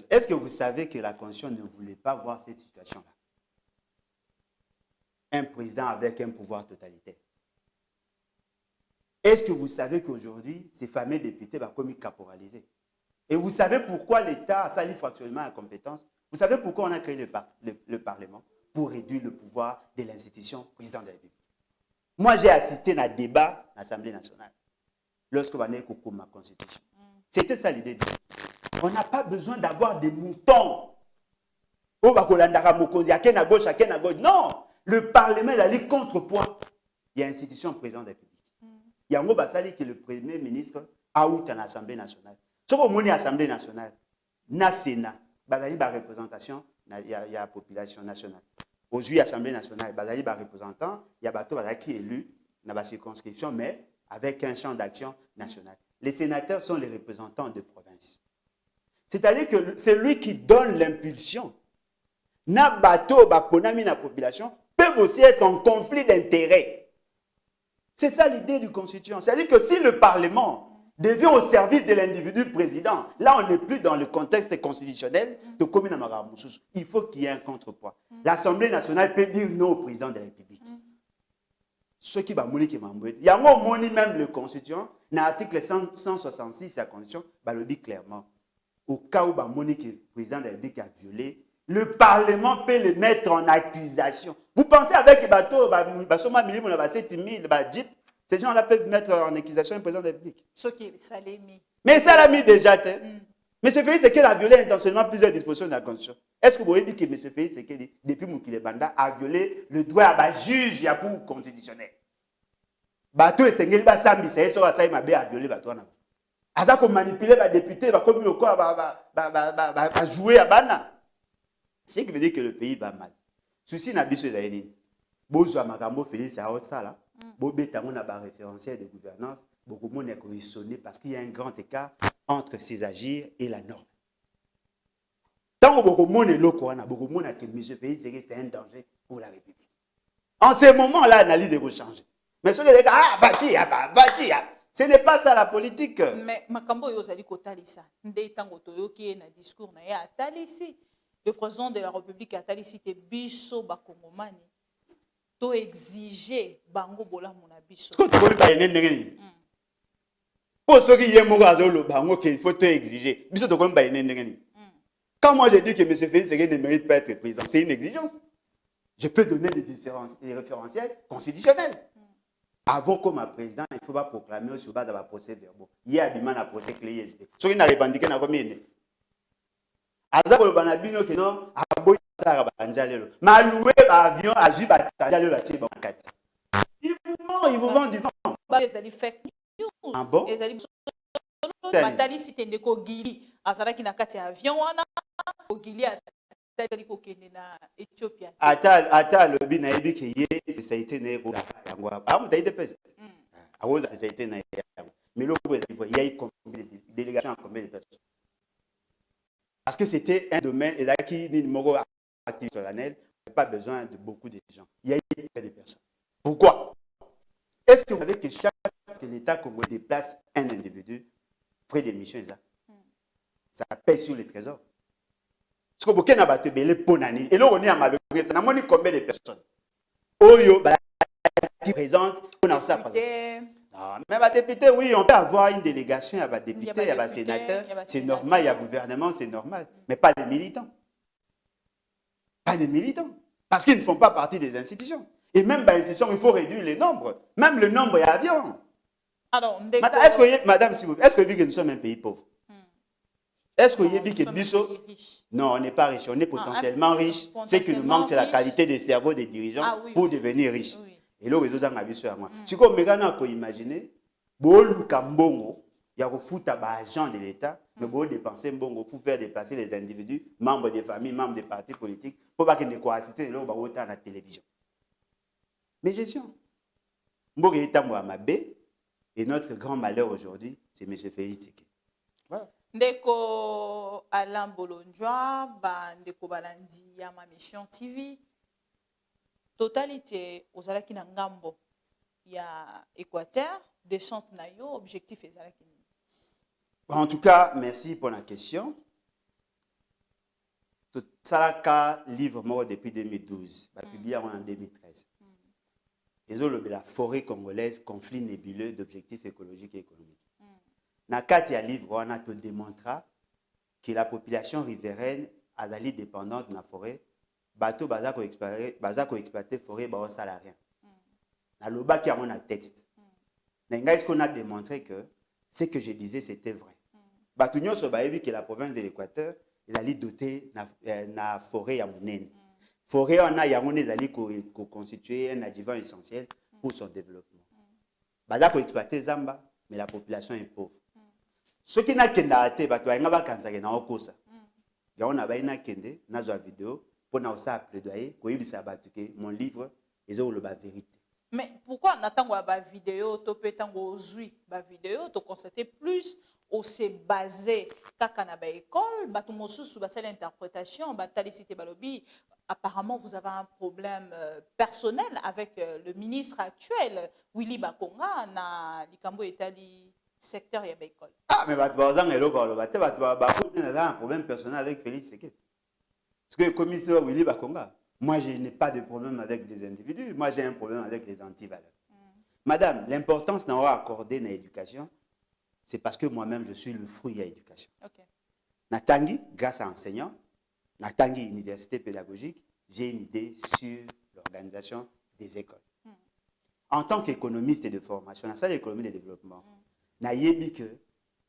Est-ce que vous savez que la Constitution ne voulait pas voir cette situation-là? Un président avec un pouvoir totalitaire. Est-ce que vous savez qu'aujourd'hui, ces fameux députés vont commis caporalisés? Et vous savez pourquoi l'État a sali fractionnement à compétence? Vous savez pourquoi on a créé le Parlement? Pour réduire le pouvoir de l'institution président de la République. Moi, j'ai assisté à un débat à l'Assemblée nationale lorsque on a créé ma constitution. C'était ça l'idée. On n'a pas besoin d'avoir des moutons. Oh, il y a qu'un à gauche, à gauche. Non, le Parlement est allé contrepoids. Il y a l'institution président de la République. Il y a un Basali qui est le premier ministre à out à l'Assemblée nationale. Si vous avez l'Assemblée nationale, na Sénat, il y a représentation, il y a la population nationale. Aujourd'hui, l'Assemblée nationale, il y a représentant, il y a bateau qui est élu dans la circonscription, mais avec un champ d'action national. Les sénateurs sont les représentants de province. C'est-à-dire que c'est lui qui donne l'impulsion. Na bateau, baponami na population peuvent aussi être en conflit d'intérêts. C'est ça l'idée du constituant. C'est-à-dire que si le Parlement devient au service de l'individu président, là on n'est plus dans le contexte constitutionnel de commune à. Il faut qu'il y ait un contrepoids. L'Assemblée nationale peut dire non au président de la République. Ce qui va mourir qui m'a mourir. Il y a un même le constituant, dans l'article 166 de la constitution, le dit clairement. Au cas où le président de la République a violé, le Parlement peut le mettre en accusation. Vous pensez avec les bateaux, ces gens-là peuvent mettre en accusation le président de la République. Mais ça l'a mis déjà. M. Félix Sekedi a violé intentionnellement plusieurs dispositions de la Constitution. Est-ce que vous voyez que M. Félix Sekedi, depuis Moukile Banda, a violé le droit à juge à cour constitutionnel? Bateau et Sengeli Bassambi, c'est ça, ça m'a a violé bateau. Avant qu'on manipule les députés, comme le corps va jouer à Bana. Ce qui veut dire que le pays va mal. Ceci n'a pas besoin d'aide. Bonjour, Magambo Félix, c'est ça là. Bobé, tu as un référentiel de gouvernance. Beaucoup de monde est correctionné parce qu'il y a un grand écart entre ses agirs et la norme. Tant que beaucoup de monde est loco, beaucoup de monde a que M. Félix c'est un danger pour la République. En ce moment-là, l'analyse est changée. Mais ce que les gars, va-t-il, ce n'est pas ça la politique. Mais Makambo Yozali Kotalisa, Ndei Tango Toyo qui est dans le discours, le président de la République a talisi te biso bakongomani. To exiger bango bola mona biso. Ko to ba yenendengeni. Pour ceux qui aiment le bango qu'il faut te exiger. Biso to ba yenendengeni. Quand moi je dis que M. Félix Sekedi ne mérite pas être président, c'est une exigence. Je peux donner des référentiels constitutionnels. Avant comme président, il ne faut pas proclamer sur base de la procès verbal. Il y a des man procès clé ISP. Ceux qui n'ont pas revendiqué na combien. Azako banabino que non, aboy ça banjalelo. Maloué avion azu banjalelo la tiba bakati. Ils vous vendent du vent. Les ali fake news. Ah bon? Les ali batali site ndeko gili azara ki na kati avion wana ogili atali ko kende na Ethiopia. Ata lobi na ebi ke ye ça a été né ko yango. Ah mu daide peste. Ah ouais ça a été né. Mais le il y a eu combien de délégations, combien de personnes? Parce que c'était un domaine et là qui n'est numéro actif solennel, il n'y a pas besoin de beaucoup de gens. Il y a eu des personnes. Pourquoi? Est-ce que vous savez que chaque fois que l'État congolais déplace un individu, frais d'émission, ça pèse sur le trésor? Parce que beaucoup n'a pas belé ponani. Et là on est à malheureux. Ça n'a pas combien de personnes? Oyo qui présente, on a ça. Non, mais les députés, oui, on peut avoir une délégation, il y a des députés, il y a des sénateurs, c'est normal, il y a gouvernement, c'est normal, mais pas les militants. Pas les militants, parce qu'ils ne font pas partie des institutions. Et même dans les institutions, il faut réduire les nombres. Même le nombre est avion. Alors, madame, s'il vous plaît, est-ce que vous dites que nous sommes un pays pauvre? Est-ce que vous dites que Bisso... Non, on n'est pas riche, on est potentiellement riche. Ce qui nous manque, c'est la qualité des cerveaux des dirigeants pour devenir riches. Et là, les autres ont vu sur moi. Si vous imaginez, Mbongo, il y a un agent de l'État, mais vous dépensez Mbongo pour faire déplacer les individus, membres des familles, membres des partis politiques, pour pas qu'ils ne soient assistés là où à la télévision. Mais gestion. Mbongo est à Mabé, et notre grand malheur aujourd'hui, c'est M. Félix Sekedi. Ndeko Alain Bolonjoa, ndeko balandi ya ma mission TV. Totalité aux alaki na ngambo ya Équateur, descente na yo, objectif ezalaki. En tout cas, merci pour la question. Tout ça là, livre mort depuis 2012, publié en 2013. Les autres de la forêt congolaise, conflit nébuleux d'objectifs écologiques et économiques. Dans le livre, on a te démontré que la population riveraine a d'aller dépendante de la forêt. Bateau bazako exploiter forêt, bah ça n'a rien. Dans le bas qui a mon texte. Est-ce qu'on a démontré que ce que je disais c'était vrai. Bateau nyo so ba que la province de l'Équateur il a doté na forêt ya monene. Forêt on a ya monene dali ko constituer un adjuvant essentiel pour son développement. Bazako exploiter zamba mais la population est pauvre. Ce qui n'a kenda ate bato ba ngaba kanza na okosa. Ya on a ba ina kende na zo vidéo pour na osa plaidoyer ko yibisa bato ke mon livre ezo le ba vérité. Mais pourquoi on attend ba vidéo to petango zui ba vidéo to constater plus ou c'est basé kaka na ba école bato mosusu ba sala interprétation ba talicité balobi apparemment vous avez un problème personnel avec le ministre actuel Willy Bakonga na likambo etali secteur ya ba école. Ah mais bato bazanga eloko lo bato ba un problème personnel avec Félix Sekete. Parce que le commissaire Willy Bakonga, moi je n'ai pas de problème avec des individus, moi j'ai un problème avec les antivaleurs. Madame, l'importance qu'on a accordée dans l'éducation, c'est parce que moi-même je suis le fruit de l'éducation. Okay. Natangi, grâce à enseignant, Natangi Université pédagogique, j'ai une idée sur l'organisation des écoles. En tant qu'économiste de formation, dans la salle d'économie de développement, naïebi que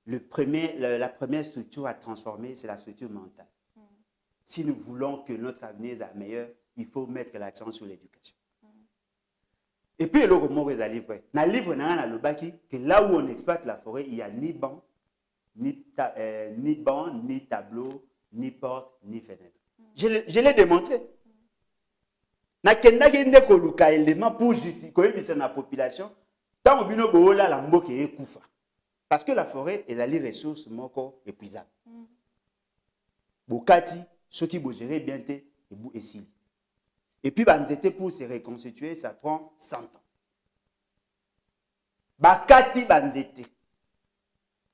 la première structure à transformer, c'est la structure mentale. Si nous voulons que notre avenir soit meilleur, il faut mettre l'accent sur l'éducation. Et puis, le mot est dans le livre. Dans le livre, que là où on exploite la forêt, il n'y a ni banc, ni tableau, ni porte, ni fenêtre. Je l'ai démontré. Na kenda gende ko luka élément pour justifier la population. Tant que nous avons la mboke est koufa. Parce que la forêt est la ressource moko épuisable. Bokati, ceux qui vont gérer bien et bout et s'il. Et puis, pour se reconstituer, ça prend 100 ans. Bakati banzete.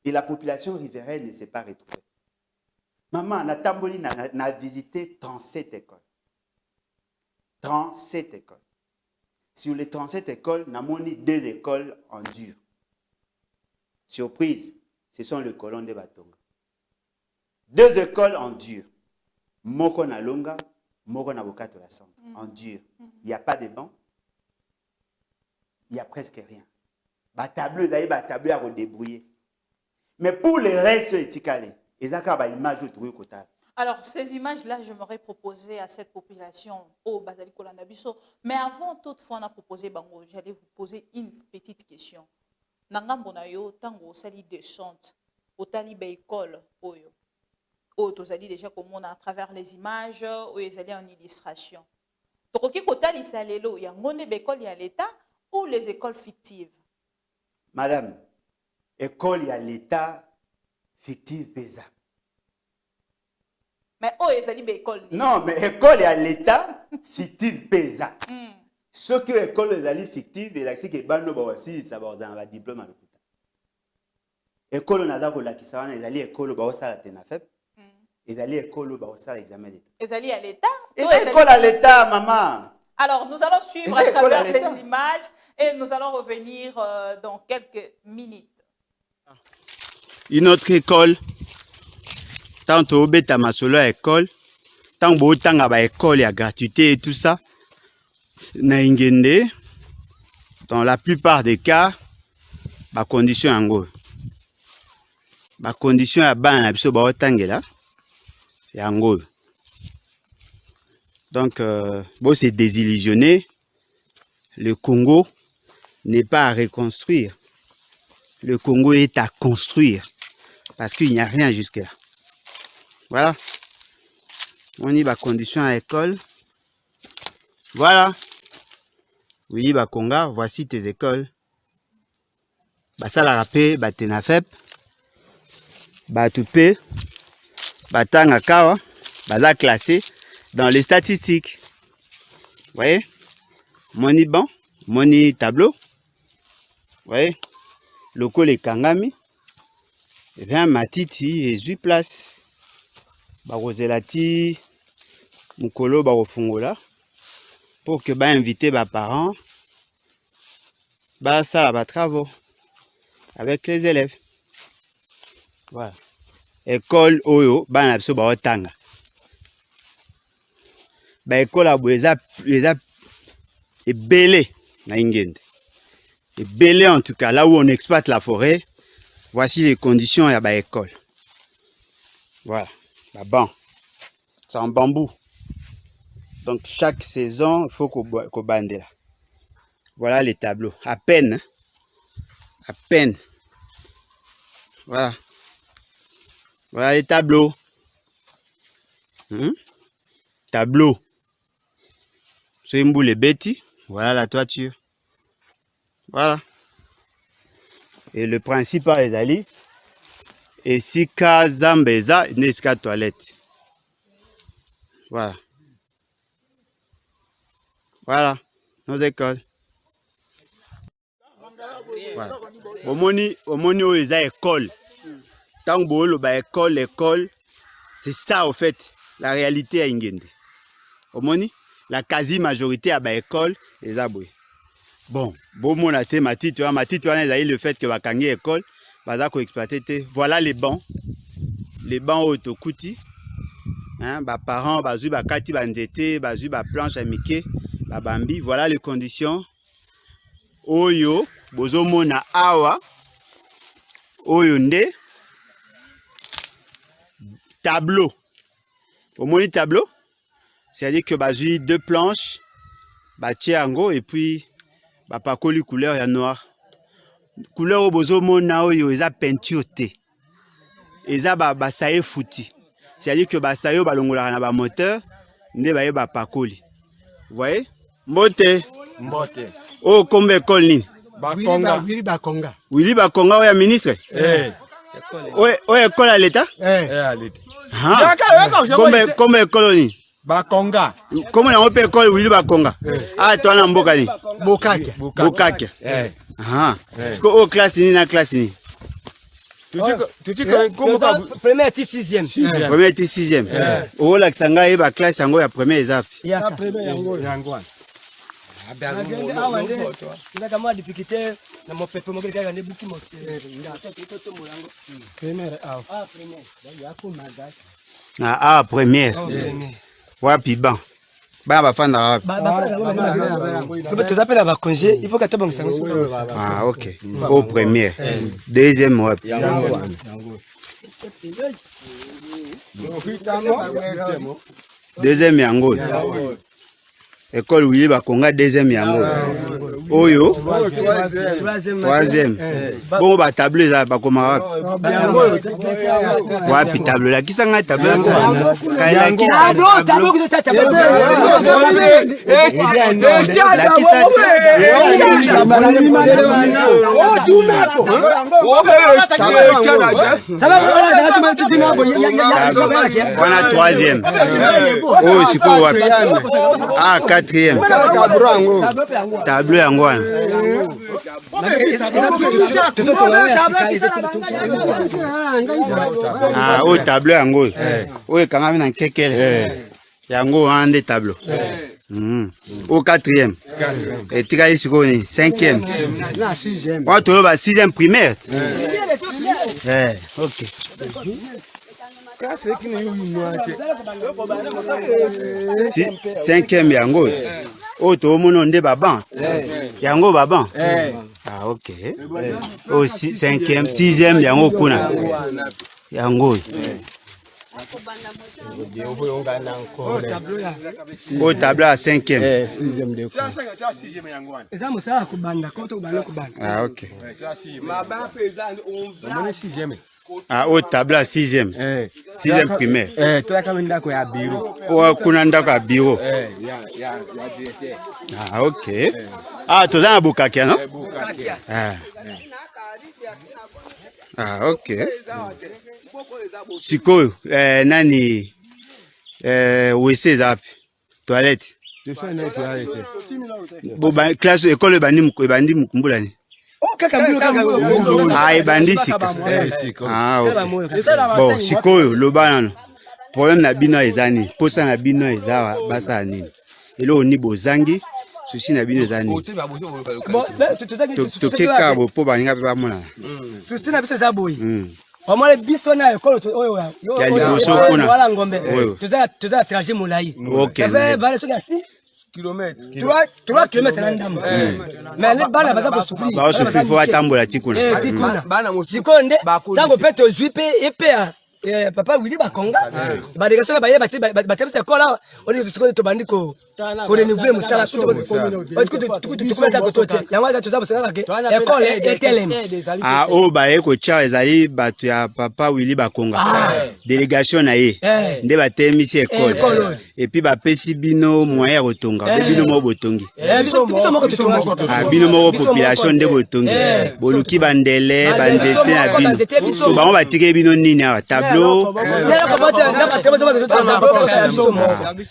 Et la population riveraine ne s'est pas retrouvée. Maman, na tamboli n'a visité 37 écoles. 37 écoles. Sur les 37 écoles, nous avons 2 écoles en dur. Surprise, ce sont les colons de Batonga. 2 écoles en dur. Moko na longa, moko na bokato la centre. En dur. Il n'y a pas de banc. Il n'y a presque rien. Tableau à redébrouiller. Mais pour le reste éticalé, ils ont une image au total. Alors, ces images-là, je m'aurais proposé à cette population au Bazali Kolandabiso. Mais avant, toutefois, on a proposé, Bango, j'allais vous poser une petite question. Nangambo na yo, tango sali descente, au tali école, oyo. Oh, tu as dit déjà comment à travers les images, ou ils allaient en illustration. Donc, qui kotali salelo, il y a une école, il y a l'État, ou les écoles fictives? Madame, école, il y a l'État fictive pesa. Mais oh, ils allaient école. Non, mais école, il y a l'État fictive pesa. Ce que école, ils allaient fictive, et là, c'est que bando aussi, ça va dans la diplôme à l'hôpital. École, on a d'abord la qui s'en ils allaient école, bah, ça la tenafep. Ils allaient école, bah, ça l'examen d'État. Ils allaient à l'État? Et l'école à l'État, maman. Alors, nous allons suivre à travers les images et nous allons revenir dans quelques minutes. Une autre école, tant au bêta ma solo école, tant beau tant à école, il y a gratuité et tout ça. Naingende, dans la plupart des cas, ma condition en gros. Ma condition à ban à biso ba tangela. Et en gros. Donc, bon, c'est désillusionné. Le Congo n'est pas à reconstruire. Le Congo est à construire. Parce qu'il n'y a rien jusque-là. Voilà. On y va condition à l'école. Voilà. Oui, bah Conga, voici tes écoles. Bah ça la rappelé, bah tenafep. Batupe, Batanga Kawa, Baza classé dans les statistiques. Vous voyez? Moni banc, moni tableau. Vous voyez? Loko les Kangami. Eh bien, Matiti et 8 places. Baroselati, Mukolo, Barofungola. Pour que inviter mes parents. Ça va travaux. Avec les élèves. Voilà. École Oyo, Banabso, Baotanga. École Abo, les et belé, na Ingende. Et belé en tout cas, là où on exploite la forêt, voici les conditions à la école. Voilà, la banc. C'est en bambou. Donc chaque saison, il faut qu'on bande là. Voilà les tableaux. À peine. Hein? À peine. Voilà. Voilà les tableaux. Tableau. C'est une boule bêtis. Voilà la toiture. Voilà. Et le principal est allé. Et si Kazambeza n'est qu'à toilette. Voilà. Voilà. Nos écoles. Voilà. Au moni ils ont école. Tant que l'école, c'est ça au fait, la réalité à Ingende. Au moni, la quasi-majorité à l'école, les aboués. Bon, mon a été ma titre, le fait que va gagner l'école, va exploiter. Voilà les bancs autocuti. Hein, parents, bazu bakati bandete, bazu ba planche à Mickey, bambi. Voilà les conditions. Oyo, bozo mona awa, oyo nde. Tableau. Au moins tableau, c'est-à-dire que j'ai 2 planches, ango et puis pakoli couleur ya noir. Couleur au bozo mona oyo eza peinture te. Eza basaye fouti. C'est-à-dire que basayo balongola na ba moteur nde baye pakoli. Vous voyez? Mbote. Oh kombe école ni? Bakonga. Willy Bakonga oya ministre? Ouais, école à l'État? À l'État. Combien école ni? Bakonga. Comment on peut école Willy Bakonga? Ah, toi na mboka ni? Bokaka. Ah. Est-ce que au classe ni na classe ni? Tu dis comment première et 6e. Première et 6e. Oh la kisanga eba classe yango ya première ezap. Ya première yango. Kama difficulté na mopepe mo kaka ne buki mo. Première première. Wapi ban. Ba bafanda wapi? Tu appelles à congé, il faut que tu banques ça. Ah OK. Au première. Deuxième wapi? Deuxième yango. École Willy Bakonga deuxième yango. Oyo troisième. Bon ba tableau za bakoma wapi tableau la kisanga tableau kaila kisa tableau que tu tableau la troisième. Oh siko wapi? Ah quatrième. Tableau yango. Ah, au tableau yango. Oui, quand même dans quelqu'un. Yango un des tableaux. Au quatrième. Et tu as ici 5e. On te va 6e primaire. OK. 5e yango. Oh, tout le monde est baban. Yango baban. Ah, OK. Oh, 5e, 6e, yango kuna. Yango. Au tableau à 5e. 6e de quoi? Ah, OK. 6e. Ah, au tableau à 6e. 6e primaire. Tu as quand même d'accord à bureau. Oh, kuna ndako à bureau. Ah, OK. Ah, tu as un boucakia, non? Ah, OK. sikoyo nani wese eza wapi toilette classe école ebandi mukumbulani ebandi sika bon sikoyo loba nano problème na bino eza nini posa na bino eza basala nini eloko ni bozangi susi na bino eza nini tokeka bo mpo baninga mpe bamonana susi na biso eza boye omole biso na ekolo ya liboso kuna wala ngombe toza trajet molai vale soki asi 3 kilomètres na ndambo mais les bana baza kosufrir baosufrir fo batambola ti kuna sikoyo nde ntango mpe tozwi mpe ye mpe papa wili bakonga badélégation na baye batebisa ekolo oni sikoyo tobandi korenouveler mosala yango toza bosekakake ekole etelemi oyo baye kotia ezali bato ya papa wili bakonga délégation na ye nde batelemisi ekole epuis bapesi bino moyen ya kotonga mpe bino moko botongi bino moko population nde botongi boluki bandele banzete na bino to bango batike bino nini awa tableau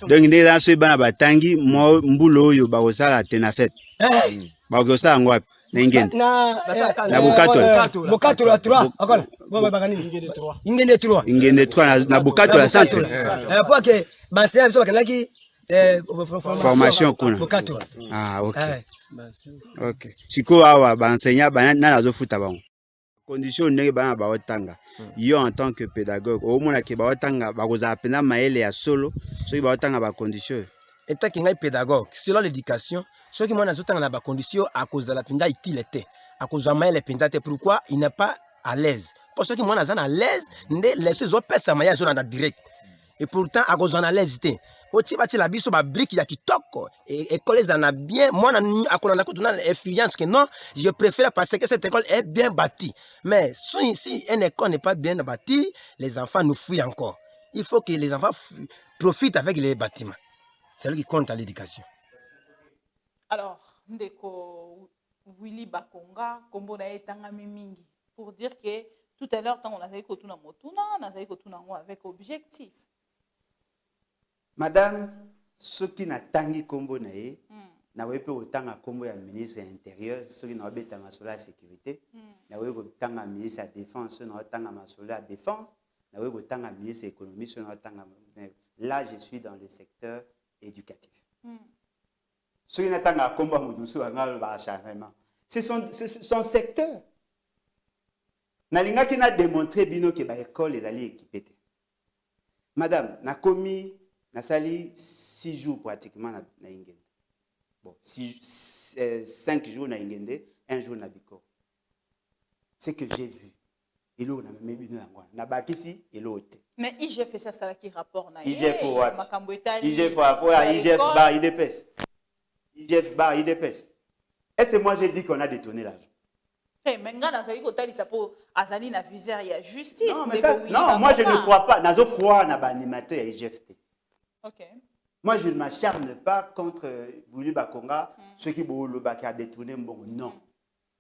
donc nde eza so ebana batangi mbula oyo bakosala te na fete bakosala yango wapi na ingende na bokatola ingende 3 na bokatola centre po ke bansenya biso bakendaki formation kuna ok sikoyo awa baenseignant nani azofuta bango condition ndenge bana baotanga yo en tant que pédagogue omonaki baotanga bakozala mpena mayele ya solo soki baotanga bacondition état ki ngai pédagogue selon l'éducation soki mwana azotanga na bacondition akozala mpenza utile te akozwa mayele mpenza te pourquoi il n'est pas à l'aise po soki mwana aza na l'aise nde leso ezopesa mayele azolanda direct et pourtant akozwa na l'aise te oti batila biso babrike ya kitoko école ezala na bien mwana akolanda kutu na influence que non je préfère parce que cette école est bien bâtie mais si une école n'est pas bien bâtie les enfants nous fuient encore il faut que les enfants profitent avec les bâtiments c'est lui qui compte à l'éducation. Alors ndeko Willy Bakonga kombo na etanga mingi pour dire que tout à l'heure tant on a fait kotuna motuna na fait kotuna ngo avec objectif. Madame, ce qui n'a tangi kombo na ye, na wepe otanga kombo ya ministre intérieur, ce qui n'a beta masola la sécurité, na wepe otanga ministre la défense, na otanga masola la défense, na wepe otanga ministre économie, na otanga. Là, je suis dans le secteur éducatif. Ce qui n'a tanga kombo mudusu anga ba acharnement. C'est son secteur. Nalinga qui n'a démontré bino que ba école est allée équipée. Madame, na commis Nasali 6 jours pratiquement na Ingende. Bon, 5 jours na Ingende, 1 jour na Biko. C'est que j'ai vu. Et là, on a même vu na bakisi et l'autre. Mais IGF fait ça qui rapport na IGF what? IGF bar IDPS. IGF bar IDPS. Est-ce que moi j'ai dit qu'on a détourné l'argent? Mais ngana ça ko tali ça pour azali na viseur ya justice. Non, mais ça, non, moi je ne crois pas. Nazo croire na ba animateur IGFT. OK. Moi, je ne m'acharne pas contre Willy Bakonga, ceux qui ont détourné Mbongo. Non.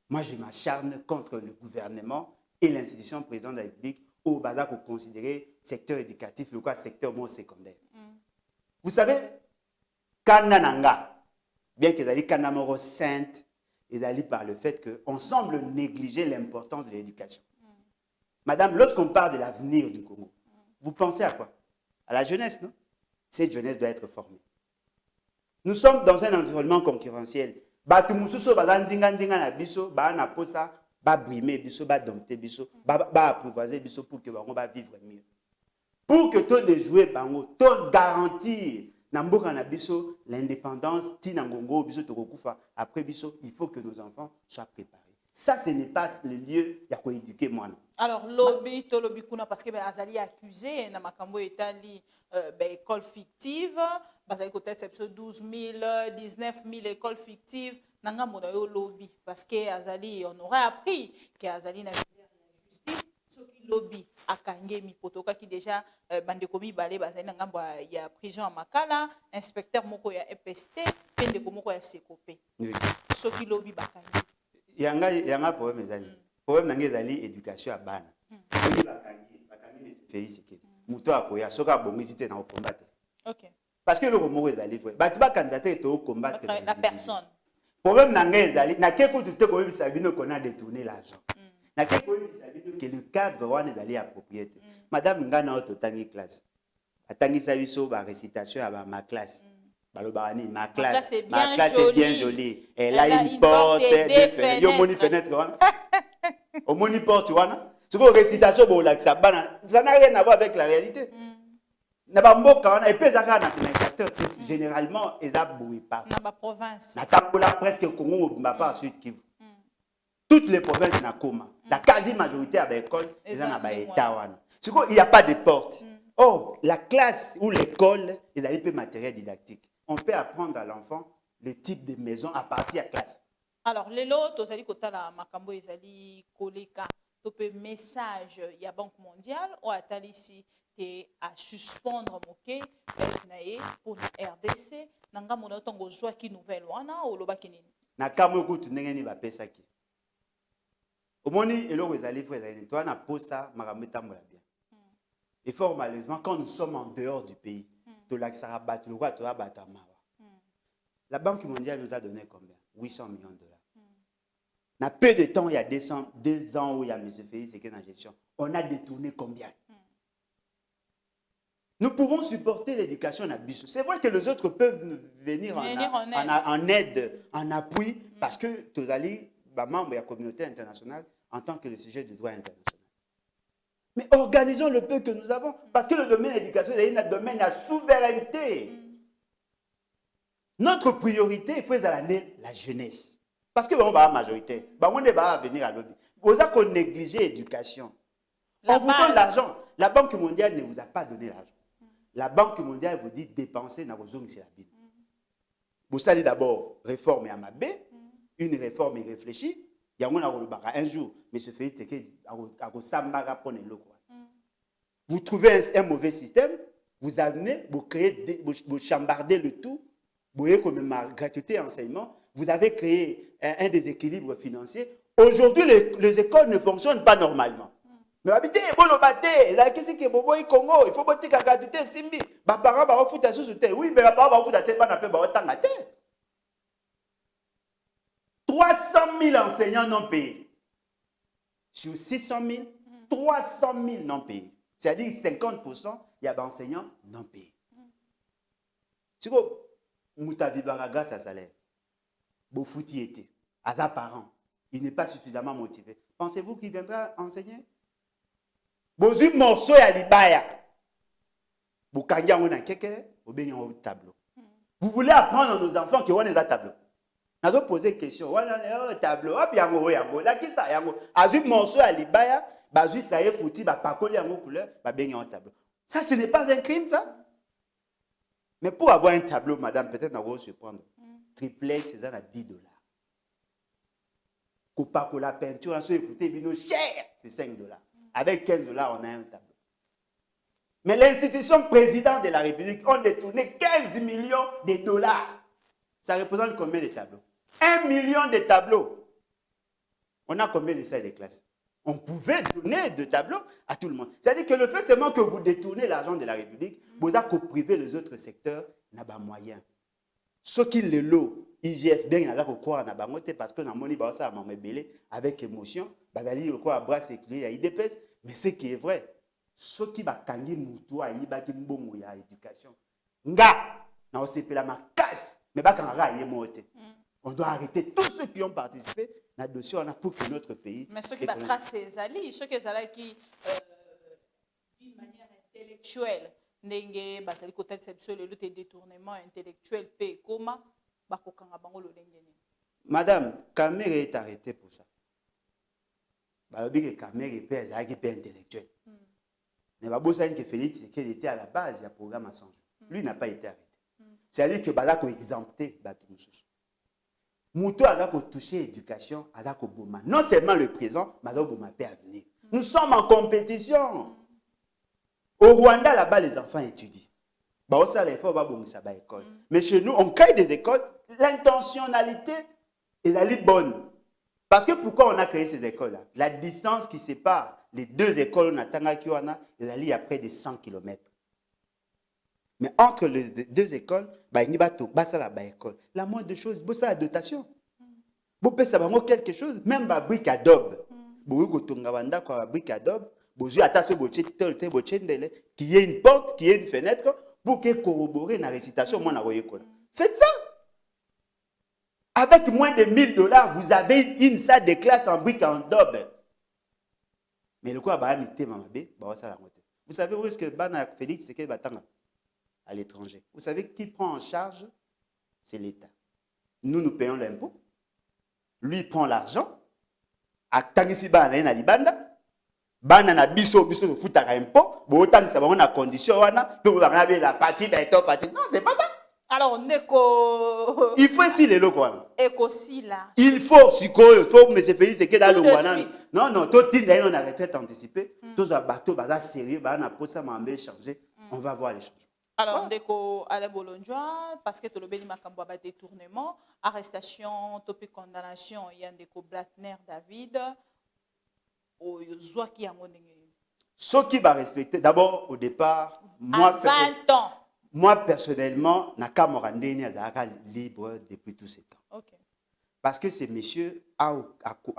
Moi, je m'acharne contre le gouvernement et l'institution présidente de la République au bazar pour considérer secteur éducatif, le secteur moins secondaire. Vous savez, Kanananga, bien qu'ils aient Kanamoro sainte, ils allaient par le fait qu'on semble négliger l'importance de l'éducation. Madame, lorsqu'on parle de l'avenir du Congo, vous pensez à quoi? À la jeunesse, non? Cette jeunesse doit être formée. Nous sommes dans un environnement concurrentiel. Batu mususo bazanzinga na biso, ba na posa, ba brimer biso, ba dompter biso, ba apprivoiser biso pour que bango ba vivre mieux. Pour que tout de jouer bango, tout garantir na mboka na biso l'indépendance, ti na ngongo biso tokokufa après biso, il faut que nos enfants soient préparés. Ça, ce n'est pas le lieu pour éduquer moi. Alors, lobby, to lobby kuna parce que Azali accusé na makambo etali école fictive, bazali ko peut-être 12 000, 19 000 écoles fictives, nanga mona yo lobby parce que Azali on aurait appris que Azali na justice, ce qui lobby akange mi potoka qui déjà bande komi balé bazali nanga il y a prison à Makala, inspecteur moko ya EPST, pende ko moko ya Sekopé. Ce qui lobby bakange. Il y a un problème, les amis. Le problème, c'est l'éducation à Bana. Ce qui va Félix Tshisekedi. Muto akoya soka bongisi te na combattre. Ok. Parce que le Congo est allé ba tu ba candidater est au combattre La personne. Problème nanga ezali na keko tout ko yebisa bino qu'on a détourné l'argent. Na keko yebisa bino que le cadre wana ezali approprié. Madame ngana auto tangi classe. Atangi sa biso ba récitation à ma classe. Balobani ma classe est bien jolie. Elle a une porte des fenêtres. Yo moni fenêtre wana. Au moni porte wana. Ce que récitation bo la ça n'a rien à voir avec la réalité. Na ba mboka wana et puis ezaka na communicateur généralement eza boui pas. Na ba province. Na tabola presque Congo Mbapa ensuite Kivu. Toutes les provinces na koma. La quasi majorité à l'école eza na ba état wana. Ce qu'il n'y a pas de porte. Or la classe ou l'école ezali peu matériel didactique. On peut apprendre à l'enfant le type de maison à partir de la classe. Alors, les lots, tu as dit que tu as makambo ezali koleka, tu peux message ya Banque mondiale ou à ici à suspendre moké pour la RDC nanga mona tongo zwa ki nouvelle wana ou loba kinini. Na kamo kutu ndenge ni ba pesa ki. Omoni eloko ezali frère ezali toi na posa makambo tambola bien. Et fort malheureusement quand nous sommes en dehors du pays la Banque mondiale nous a donné combien? 800 millions de dollars. Dans peu de temps, il y a 2 ans où il y a M. Félix qui est en gestion. On a détourné combien? Nous pouvons supporter l'éducation en abus. C'est vrai que les autres peuvent venir en aide, en appui, parce que tous allez, membres de la communauté internationale, en tant que le sujet du droit international. Mais organisons le peu que nous avons. Parce que le domaine de l'éducation est un domaine de souveraineté. Notre priorité, il faut la jeunesse. Parce que on va à la majorité. On va venir à l'autre. Vous avez négligé l'éducation. On vous donne l'argent. La Banque mondiale ne vous a pas donné l'argent. La Banque mondiale vous dit dépenser dans vos zones. Vous savez d'abord réforme à Mabé, une réforme irréfléchie. Il y a un jour, M. Félix vous trouvez un mauvais système, vous amenez, vous créez, vous chambardez le tout, vous voyez comme ma gratuité enseignement, vous avez créé un déséquilibre financier. Aujourd'hui, les écoles ne fonctionnent pas normalement. Mais habitez, qu'est-ce que Bobo Congo, il faut que la gratuité simbi. Les parents vont foutre sous terre. Oui, mais les parents vont foutre terre, pas autant de terre. 300 000 enseignants non payés. Sur 600 000, 300 000 non payés. C'est-à-dire 50%, il y a des enseignants non payés. C'est quoi? Mouta vivara grâce à salaire. Bofouti était. À sa parent. Il n'est pas suffisamment motivé. Pensez-vous qu'il viendra enseigner? Bozu morceau à libaya. Boukangia on a quelqu'un, au tableau. Vous voulez apprendre à nos enfants qui ont des tableaux. Nous avons posé une question. Tableau. Là, qui ça? Azub morceau à libaya. Bazu ça y est foutu. Bakoli en couleur. Tableau. Ça, ce n'est pas un crime, ça. Mais pour avoir un tableau, madame, peut-être nous allons se prendre. Triplex, c'est à $10. Pour la peinture, on s'est écouté, cher, c'est $5. Avec $15, on a un tableau. Mais l'institution président de la République a détourné 15 millions de dollars. Ça représente combien de tableaux? 1 million de tableaux. On a combien de salles de classe? On pouvait donner de tableaux à tout le monde. C'est-à-dire que le fait seulement que vous détournez l'argent de la République, vous avez privé les autres secteurs, n'a pas moyen. Ce qui le lot, IGF, bien n'a pas quoi n'a pas monté parce que n'a moni ba ça m'a belé avec émotion, bagali le quoi bras éclairé à IDPS, mais ce qui est vrai, ce qui va kangi mutu a iba ki mbongo ya éducation. Nga na OCP la ma casse, mais ba kanga yé moté. On doit arrêter tous ceux qui ont participé dans le dossier pour que notre pays. Mais ceux qui battent ces alliés, ceux qui d'une manière intellectuelle, n'engé basali côté le détournement intellectuel pe comment bakokanga bango lo ndengeni. Madame, Kamere est arrêté pour ça. Balobi que Kamere est pas intellectuel. Mais Babosa que Félix qu'il était à la base du programme Assange. Lui n'a pas été arrêté. C'est-à-dire que Balako exempté Batumusus. Mouto a touché l'éducation, a boma. Non seulement le présent, mais a boma peut venir. Nous sommes en compétition. Au Rwanda, là-bas, les enfants étudient. Mais chez nous, on crée des écoles. L'intentionnalité est la bonne. Parce que pourquoi on a créé ces écoles-là? La distance qui sépare les deux écoles, on a, il y a près de 100 km. Mais entre les deux écoles, la moindre chose, c'est la dotation. Vous pouvez savoir quelque chose, même la brique adobe. Vous pouvez brique adobe, qui y ait une porte, qui y ait une fenêtre, pour que corroborer la récitation. Faites ça. Avec moins de $1000, vous avez une salle de classe en brique en adobe. Mais le quoi, vous savez où est-ce que Bana Félix c'est qu'elle va à l'étranger. Vous savez qui prend en charge? C'est l'État. Nous payons l'impôt. Lui prend l'argent. À Tangisi Bana na libanda. Bana na biso futaka impôt. Bo autant ça va on a condition wana. Puis vous avez la partie partie. Non, c'est pas ça. Alors neko il faut aussi les locaux. Ekosila. Il faut il faut mais c'est Félix c'est que dans le wana. Suite. Non, tout le monde a retraite anticipée. Tous les bateaux baza sérieux, bana pour ça m'embêter changer. On va voir les changements. Alors, ndeko ale bolonjwa parce que tolobeli makambo ba détournement, arrestation, topé condamnation, il y a ndeko Blattner David o zwa ki yango ndenge. Ce qui va respecter d'abord au départ moi personnellement Nakamura Ndeni azaka libre depuis tout ce temps. OK. Parce que ce monsieur a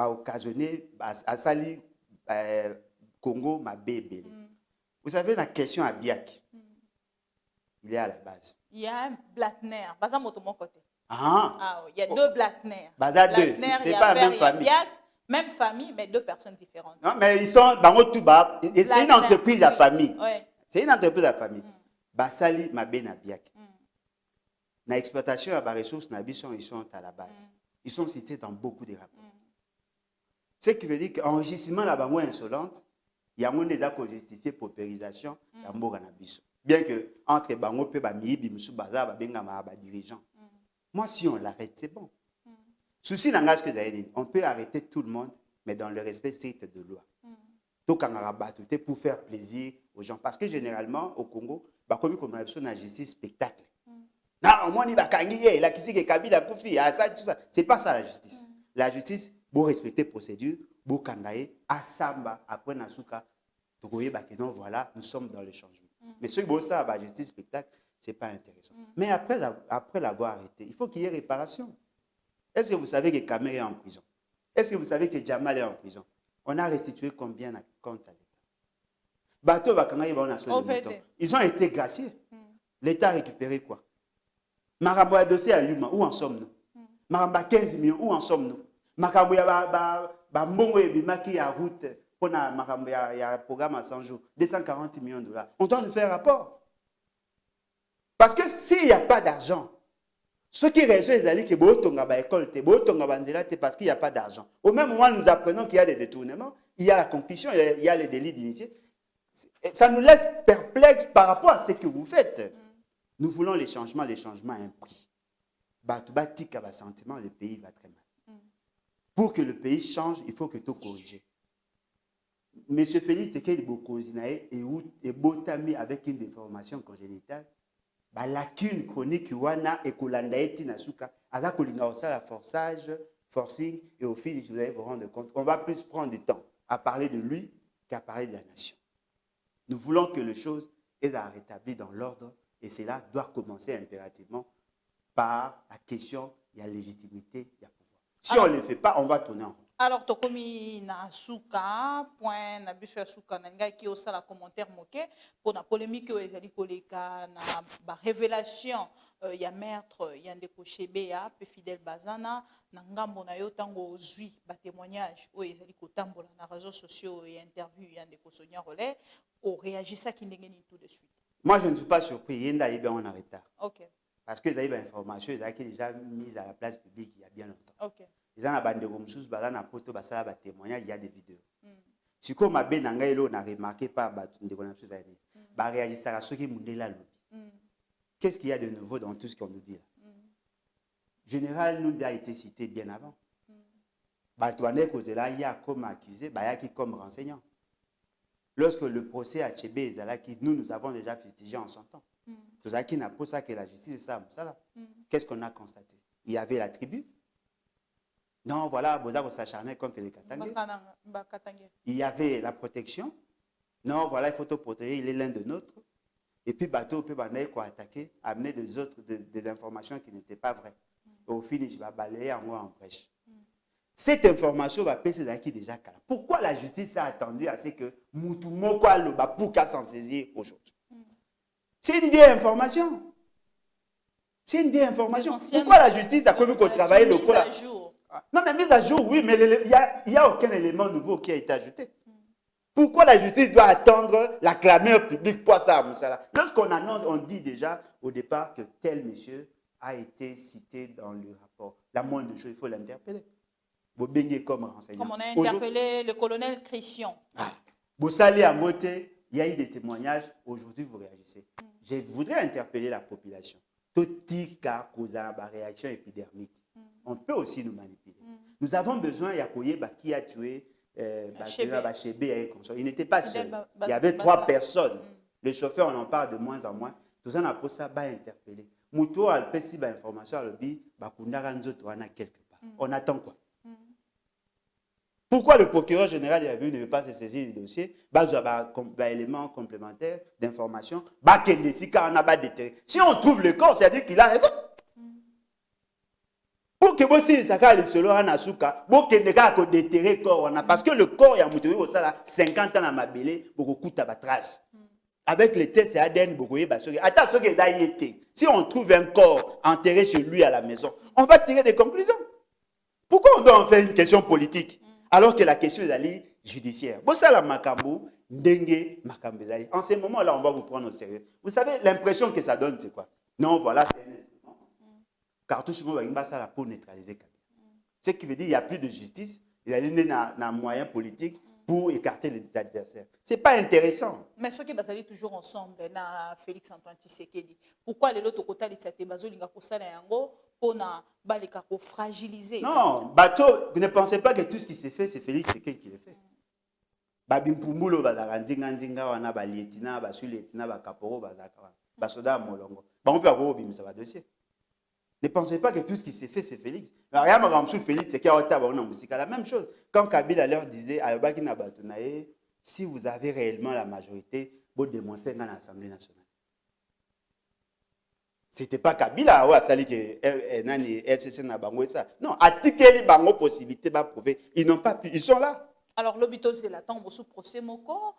occasionné à sali Congo ma bébé. Vous savez la question à Biak. Il est à la base. Il y a un Blattner. Baza moto mon côté. Il y a deux Blattner. Baza deux. C'est pas la même famille. Même famille, mais deux personnes différentes. Non, mais ils sont dans votre tuba. C'est une entreprise à famille. Oui. C'est une entreprise à famille. Basali Mabena Biak. Dans l'exploitation à la ressource, ils sont à la base. Ils sont cités dans beaucoup de rapports. Ce qui veut dire qu'enrichissement la banque insolente, il y a des actes justifiés pour paupérisation dans Mboganabiso. Bien que entre bango et Bamibi, M. Bazar, dirigeant. Moi, si on l'arrête, c'est bon. Souci n'engage que on peut arrêter tout le monde, mais dans le respect strict de loi. Donc, on a battu pour faire plaisir aux gens. Parce que généralement, au Congo, comme on a besoin de la justice spectacle. Non, moi, on va kangiye, la kisi ke Kabila Koufi, ça, tout ça. C'est pas ça la justice. La justice, pour respecter la procédure, pour kangaye, asamba, après Nasuka, non, voilà, nous sommes dans le changement. Mais ceux qui ça, la justice spectacle, ce n'est pas intéressant. Mais après l'avoir arrêté, il faut qu'il y ait réparation. Est-ce que vous savez que Kamer est en prison? Est-ce que vous savez que Jamal est en prison? On a restitué combien de comptes à l'État? Ils ont été graciés. L'État a récupéré quoi? Marambo a dossier à Yuma, où en sommes-nous? Maramba 15 millions, où en sommes-nous? Makambo ya mbongo ebimaki à route. Il y a un programme à 100 jours, 240 millions de dollars. On doit nous faire un rapport. Parce que s'il n'y a pas d'argent, ce qui résulte, c'est que parce qu'il n'y a pas d'argent. Au même moment, nous apprenons qu'il y a des détournements, il y a la concussion, il y a les délits d'initiés. Ça nous laisse perplexes par rapport à ce que vous faites. Nous voulons les changements à un prix. Le pays va très mal. Pour que le pays change, il faut que tout corrige. Monsieur Félix, c'est qu'il est botami avec une déformation congénitale. La lacune chronique wana et kolandaeti nasuka ala kolinga osala forcing et au fil vous allez vous rendre compte on va plus prendre du temps à parler de lui qu'à parler de la nation. Nous voulons que les choses soient rétablies dans l'ordre et cela doit commencer impérativement par la question de la légitimité de la pouvoir. Si on ne le fait pas, on va tourner en rond. Alors, tokomi na suka, point na biso ya suka na ngai ki osala commentaire moke pour la polémique oyo ezali koleka na ba révélation ya maître ya ndeko Chebea pe Fidèle Bazana na ngambo na yo tango ozwi ba témoignage oyo ezali kotambola na réseaux sociaux et interview ya ndeko Sonia Rollet o réagissa ki ndenge ni tout de suite. Moi je ne suis pas surpris, yenda yeba on en retard. OK. Parce que les informations ils ont déjà mises à la place publique il y a bien longtemps. OK. Ils ont abandonné comme chose, bazana poto basala ba témoignage, il y a des vidéos. Si comme ma ben nanga elo na remarqué pas ba de connaissance chose année. Ba réagir à ceux qui mundela lobi. Qu'est-ce qu'il y a de nouveau dans tout ce qu'on nous dit là? Général nous a été cité bien avant. Ba toane cause là il y a comme accusé, ba ya qui comme renseignant. Lorsque le procès à Chebé Zalaki, nous avons déjà fustigé en son temps. Tout ça qui n'a pas ça que la justice ça là. Qu'est-ce qu'on a constaté? Il y avait la tribu. Non, voilà, Bozako s'acharner contre les Katangais. Il y avait la protection. Non, voilà, il faut te protéger, il est l'un de nôtres. Et puis, bateau peut attaquer, amener des informations qui n'étaient pas vraies. Et au finish, il va balayer en brèche. Cette information va passer déjà calme. Pourquoi la justice a attendu à ce que Moutoumoko Alobapouka s'en saisir aujourd'hui? C'est une vieille information. C'est une vieille information. Pourquoi la justice a connu qu'on travaille le coup là? Non, mais mise à jour, oui, mais il n'y a aucun élément nouveau qui a été ajouté. Pourquoi la justice doit attendre la clameur publique pour ça à Moussala? Lorsqu'on annonce, on dit déjà au départ que tel monsieur a été cité dans le rapport. La moindre chose, il faut l'interpeller. Comme renseignement. Comme on a interpellé le colonel Christian. Bossali à Moté, il y a eu des témoignages. Aujourd'hui, vous réagissez. Je voudrais interpeller la population. Totika causant la réaction épidermique. On peut aussi nous manipuler. Nous avons besoin, Yakoye, qui a tué Bachébé. Il n'était pas seul. Il y avait 3 personnes. Le chauffeur, on en parle de moins en moins. Tout ça, on a pour ça, interpeller. Mouto a fait si information à l'objet, quelque part. On attend quoi? Pourquoi le procureur général ne veut pas se saisir du dossier? Il y a un élément complémentaire d'information. Si on trouve le corps, c'est-à-dire qu'il a raison. Pour que vous si ça le solo anasuka, vous que déterrer le corps parce que le corps il y a mutué au sala 50 ans à mabélé beaucoup coûte à trace. Avec les tests ADN beaucoup attends ce que ça y était. Si on trouve un corps enterré chez lui à la maison, on va tirer des conclusions. Pourquoi on doit en faire une question politique alors que la question est judiciaire? Bon ça la makambo ndenge makambo. En ce moment-là, on va vous prendre au sérieux. Vous savez l'impression que ça donne c'est quoi? Non, voilà, c'est cartouche pour neutraliser Kabila. Ce qui veut dire qu'il n'y a plus de justice, il y a un moyen politique pour écarter les adversaires. Ce n'est pas intéressant. Mais ce qui est toujours ensemble, Félix Antoine Tshisekedi, pourquoi les autres côtés de cette base pour fragiliser? Non, Bateau, ne pensez pas que tout ce qui s'est fait, c'est Félix Tshisekedi qui l'a fait. Babimpumulo, Bazarandinga, wana Balietina, Basuletina, Bakaporo, Bazakara, Basoda Molongo. On peut avoir un dossier. Ne pensez pas que tout ce qui s'est fait, c'est Félix. Félix, c'est la même chose. Quand Kabila leur disait, si vous avez réellement la majorité, vous démontez dans l'Assemblée nationale. Ce n'était pas Kabila, FCC n'a pas ça. Non, à Tikeli, bango possibilité de prouver. Ils n'ont pas pu, ils sont là. Alors, l'obito, c'est la tombe sous procès moko.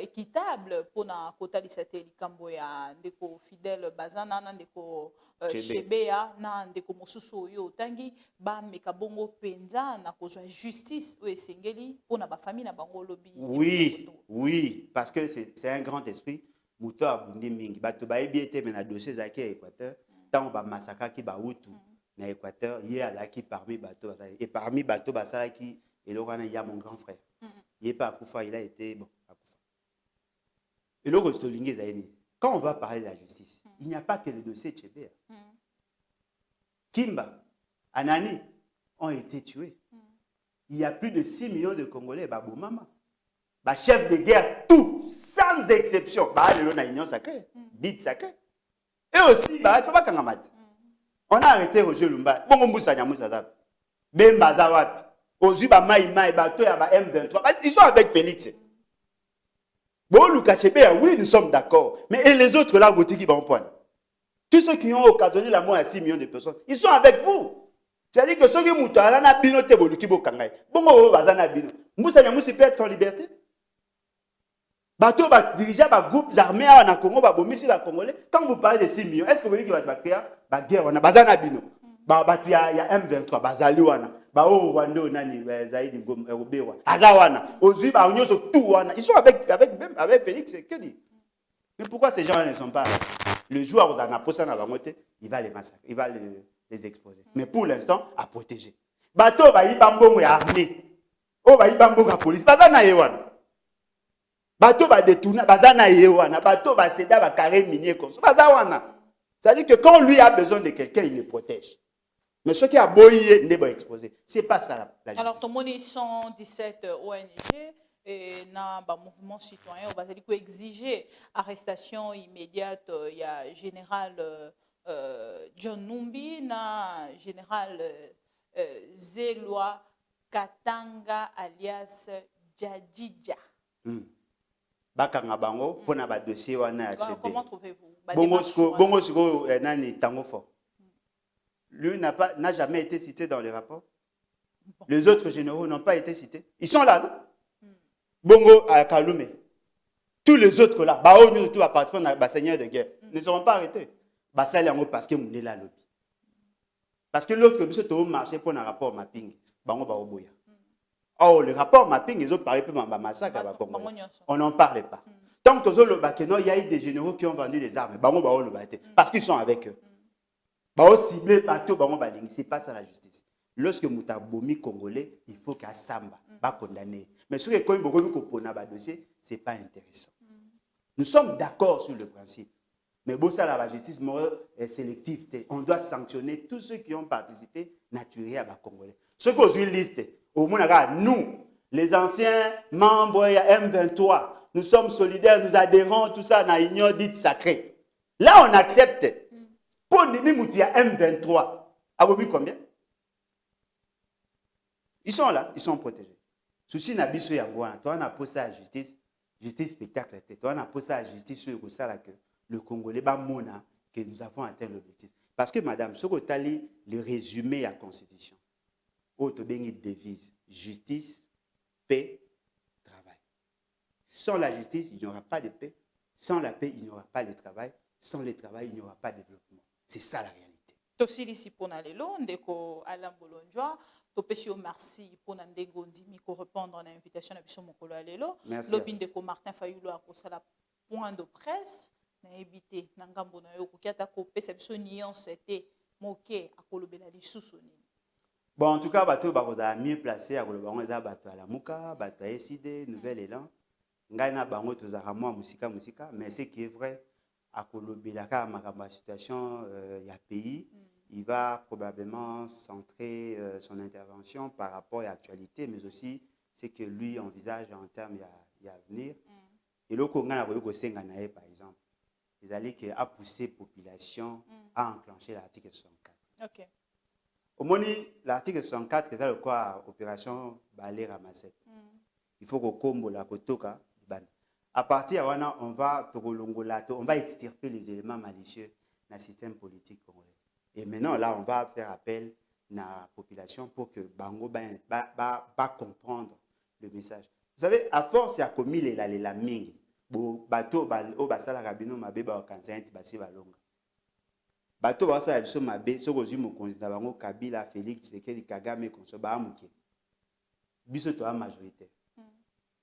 Équitable pour na kota lisate likambo ya ndeko fidèle bazana na ndeko Chebea na ndeko mosusu yo tangi ba meka bongo penza na kozwa justice o esengeli pour na ba famille na bango lobi. Oui, parce que c'est un grand esprit. Muto abundi mingi bato ba ebiete mais na dossier zaki à Équateur tant ba massacre ki ba utu na Équateur hier alaki parmi bato et parmi bato basala ki et là il y a mon grand frère. Il est pas Akoufa, il a été bon. Et le quand on va parler de la justice, il n'y a pas que le dossier Tchébéa. Kimba, Anani ont été tués. Il y a plus de 6 millions de Congolais, Babou Mama. Chef de guerre, tout, sans exception. Union sacrée, dite sacrée. Et aussi, il ne faut pas qu'on mate. On a arrêté Roger Lumba. Bon, on a Bemba Zawap. Aujourd'hui, M23. Ils sont avec Félix. Bon, oui, nous sommes d'accord. Mais et les autres là, qui vont prendre. Tous ceux qui ont occasionné la mort à 6 millions de personnes, ils sont avec vous. C'est-à-dire que ceux qui ont été bino te boluki bo kangay. Bongo bazana bino. Moussa Nyamusi peut être en liberté. Bateau va diriger par groupes armés en Congo, va bomisi va congolais. Quand vous parlez de 6 millions, est-ce que vous voyez qu'il va créer la guerre? On a bazana bino. Il y a M23, bazali wana. Bao Rwando nani Zaidi Ngom Erobewa Azawana Ozi ba onyo so tout wana ils sont avec Félix Tshisekedi. Mais pourquoi ces gens ne sont pas là? Le jour où on a posé na bangote, il va les massacrer, il va les exposer. Mais pour l'instant à protéger. Bato ba yibambongo ya armée. O ba yibambongo ya police bazana yewana. Bato ba détourner bazana yewana, bato ba seda ba carré minier comme ça. Bazawana. C'est-à-dire que quand lui a besoin de quelqu'un, il le protège. Mais ce qui a boyé n'est pas exposé. Ce n'est pas ça la justice. Alors, ton monnaie 117 ONG et na mouvement citoyen, on va dire exiger arrestation immédiate. Il y a général John Numbi, na général Zelwa Katanga alias Djadjidja. Bakanga bango pona ba dossier wana ya Comment Tchebe. trouvez-vous Bongo siko nani tango fort. Lui n'a jamais été cité dans les rapports. Les autres généraux n'ont pas été cités. Ils sont là, non? Bongo à Kalume. Tous les autres là, Baono tout à participer à seigneur de guerre, ne seront pas arrêtés. Ça parce que mon est là lobby. Parce que l'autre que tout marché pour un rapport mapping, bango baoboya. Oh, le rapport mapping, ils ont parlé pour un massacre à Congo. On n'en parlait pas. Tant que le Bakeno, il y a eu des généraux qui ont vendu des armes, bango bao le baté, parce qu'ils sont avec eux. Bao ciblé partout, bango baling, c'est pas ça la justice. Lorsque Mouta Bomi congolais, il faut qu'à Samba, pas condamné. Mais ce que quand il dossier, c'est pas intéressant. Nous sommes d'accord sur le principe. Mais bon, ça, la justice morale est sélective. On doit sanctionner tous ceux qui ont participé naturellement à la Congolais. Ce qu'on a une liste, au moins, nous, les anciens membres M23, nous sommes solidaires, nous adhérons, tout ça, dans l'union dite sacrée. Là, on accepte. Pour nous, il y a M23. Avez-vous combien? Ils sont là, ils sont protégés. Souci n'a pas de toi, on a posé à la justice. Justice spectacle, on a posé à la justice sur ça que le Congolais va mona que nous avons atteint l'objectif. Parce que madame, ce que tu as lu, le résumé à la Constitution, tu as une devise, justice, paix, travail. Sans la justice, il n'y aura pas de paix. Sans la paix, il n'y aura pas de travail. Sans le travail, il n'y aura pas de développement. C'est ça la réalité. Tosilisi pona lelo ndeko Alain Bolonjoa. Topesio merci pour Nandego Ndimi pour répondre à l'invitation de Biso Mokolo Alelo. Lobindeko Martin Fayulo a posé la point de presse. Na évité Nangambo na yo kokiata ko pesa biso nuance était moqué à kolobela lisusoni. Bon, en tout cas, bateau baroza mieux placé à kolobango eza bateau à la muka, bateau à SID, nouvel élan. Ngana bango tozara moi musika, mais ce qui est vrai à kolobela ka makamba situation ya pays. Il va probablement centrer son intervention par rapport à l'actualité, mais aussi ce que lui envisage en termes à venir. Et le Congo, par exemple, ils allaient à pousser la population à enclencher l'article 64. Okay. Au moins, l'article 64, c'est le quoi opération Balé Ramassette. Il faut qu'on combo la kotoka. À partir de là, on va extirper les éléments malicieux dans le système politique congolais. Et maintenant, là, on va faire appel à la population pour que Bango va comprendre le message. Vous savez, à force, il y a commis les mingi. Bateau, au basala rabino, ma bébé, au kanzenti, basi balonga. Bateau, basala biso, ma bébé, so gozi mo konzita bango, Kabila, Félix, Tshisekedi, Kagame, konso, ba amuke. Biso to a majorité.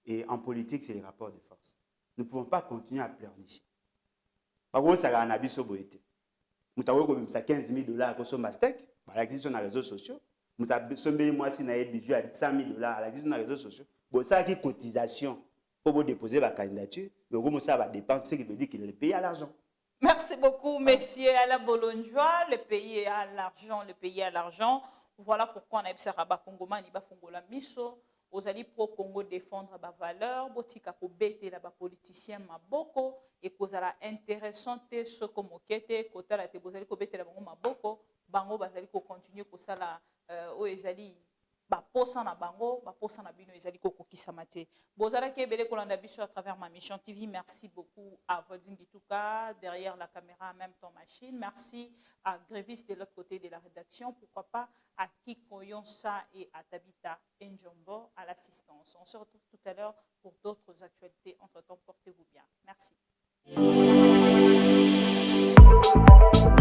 Et en politique, c'est les rapports de force. Nous ne pouvons pas continuer à pleurnicher. Par contre, ça va en abisso boité. Nous avons $15 000 à consommer steak, à l'acquisition dans les réseaux sociaux. Nous avons sommé moi si nous avons budget à $100 000 à l'acquisition dans les réseaux sociaux. Bon, ça qui cotisation pour déposer la candidature, mais au moins ça va dépendre, ce qui veut dire qu'il est payé à l'argent. Merci beaucoup, monsieur Alain Bolonjoa. Le pays a l'argent, le pays a l'argent. Voilà pourquoi on a dit Rabat Congoman, il va fongola miso. Aux alliés pro-Congo défendre ma valeur, botika ko bete la politicien maboko et kozala intéressante ce comme okete kota la te bozali ko bete la bango maboko bango bazali ko continuer ko sala o ezali ba posa na bango ba posa na bino ezali ko kokisa mate bozala ke bele ko landa biso à travers ma mission TV. Merci beaucoup à Volding Dituka derrière la caméra en même temps machine. Merci à Grévis de l'autre côté de la rédaction, pourquoi pas à Kikoyonsa et à Tabita Njombo à l'assistance. On se retrouve tout à l'heure pour d'autres actualités. Entre-temps, portez-vous bien. Merci.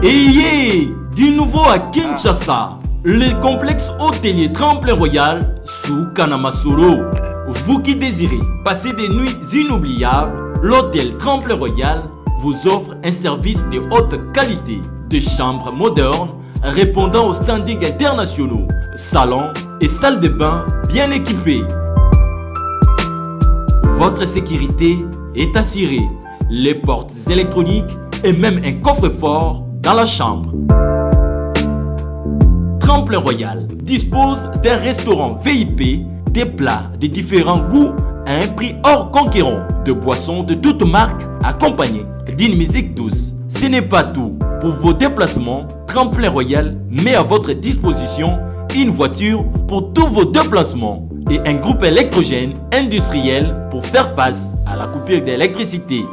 Ayez du nouveau à Kinshasa, le complexe hôtelier Tremplin Royal sous Kanamasoro. Vous qui désirez passer des nuits inoubliables, l'hôtel Tremplin Royal vous offre un service de haute qualité, de chambres modernes répondant aux standings internationaux, salons et salles de bain bien équipées. Votre sécurité est assurée, les portes électroniques et même un coffre-fort dans la chambre. Tremplin Royal dispose d'un restaurant VIP, des plats de différents goûts à un prix hors conquérant, de boissons de toutes marques accompagnées d'une musique douce. Ce n'est pas tout. Pour vos déplacements, Tremplin Royal met à votre disposition une voiture pour tous vos déplacements et un groupe électrogène industriel pour faire face à la coupure d'électricité.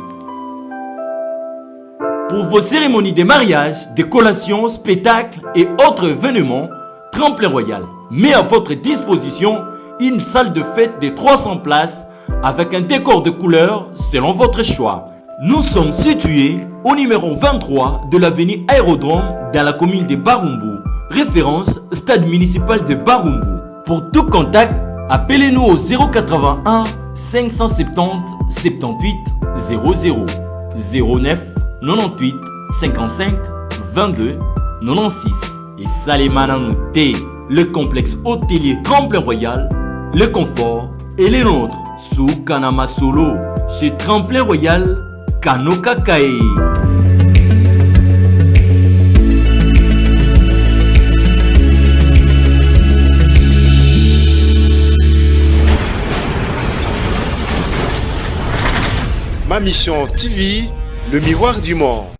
Pour vos cérémonies de mariage, de collations, spectacles et autres événements, Tremplin Royal met à votre disposition une salle de fête de 300 places avec un décor de couleurs selon votre choix. Nous sommes situés au numéro 23 de l'avenue Aérodrome dans la commune de Barumbu. Référence Stade municipal de Barumbu. Pour tout contact, appelez-nous au 081 570 78 00 09 98 55 22 96 et Salimana Nouté, le complexe hôtelier Tremplin Royal, le confort et les nôtres sous Kanama Solo chez Tremplin Royal Kanoka Kae. Ma mission TV, le miroir du monde.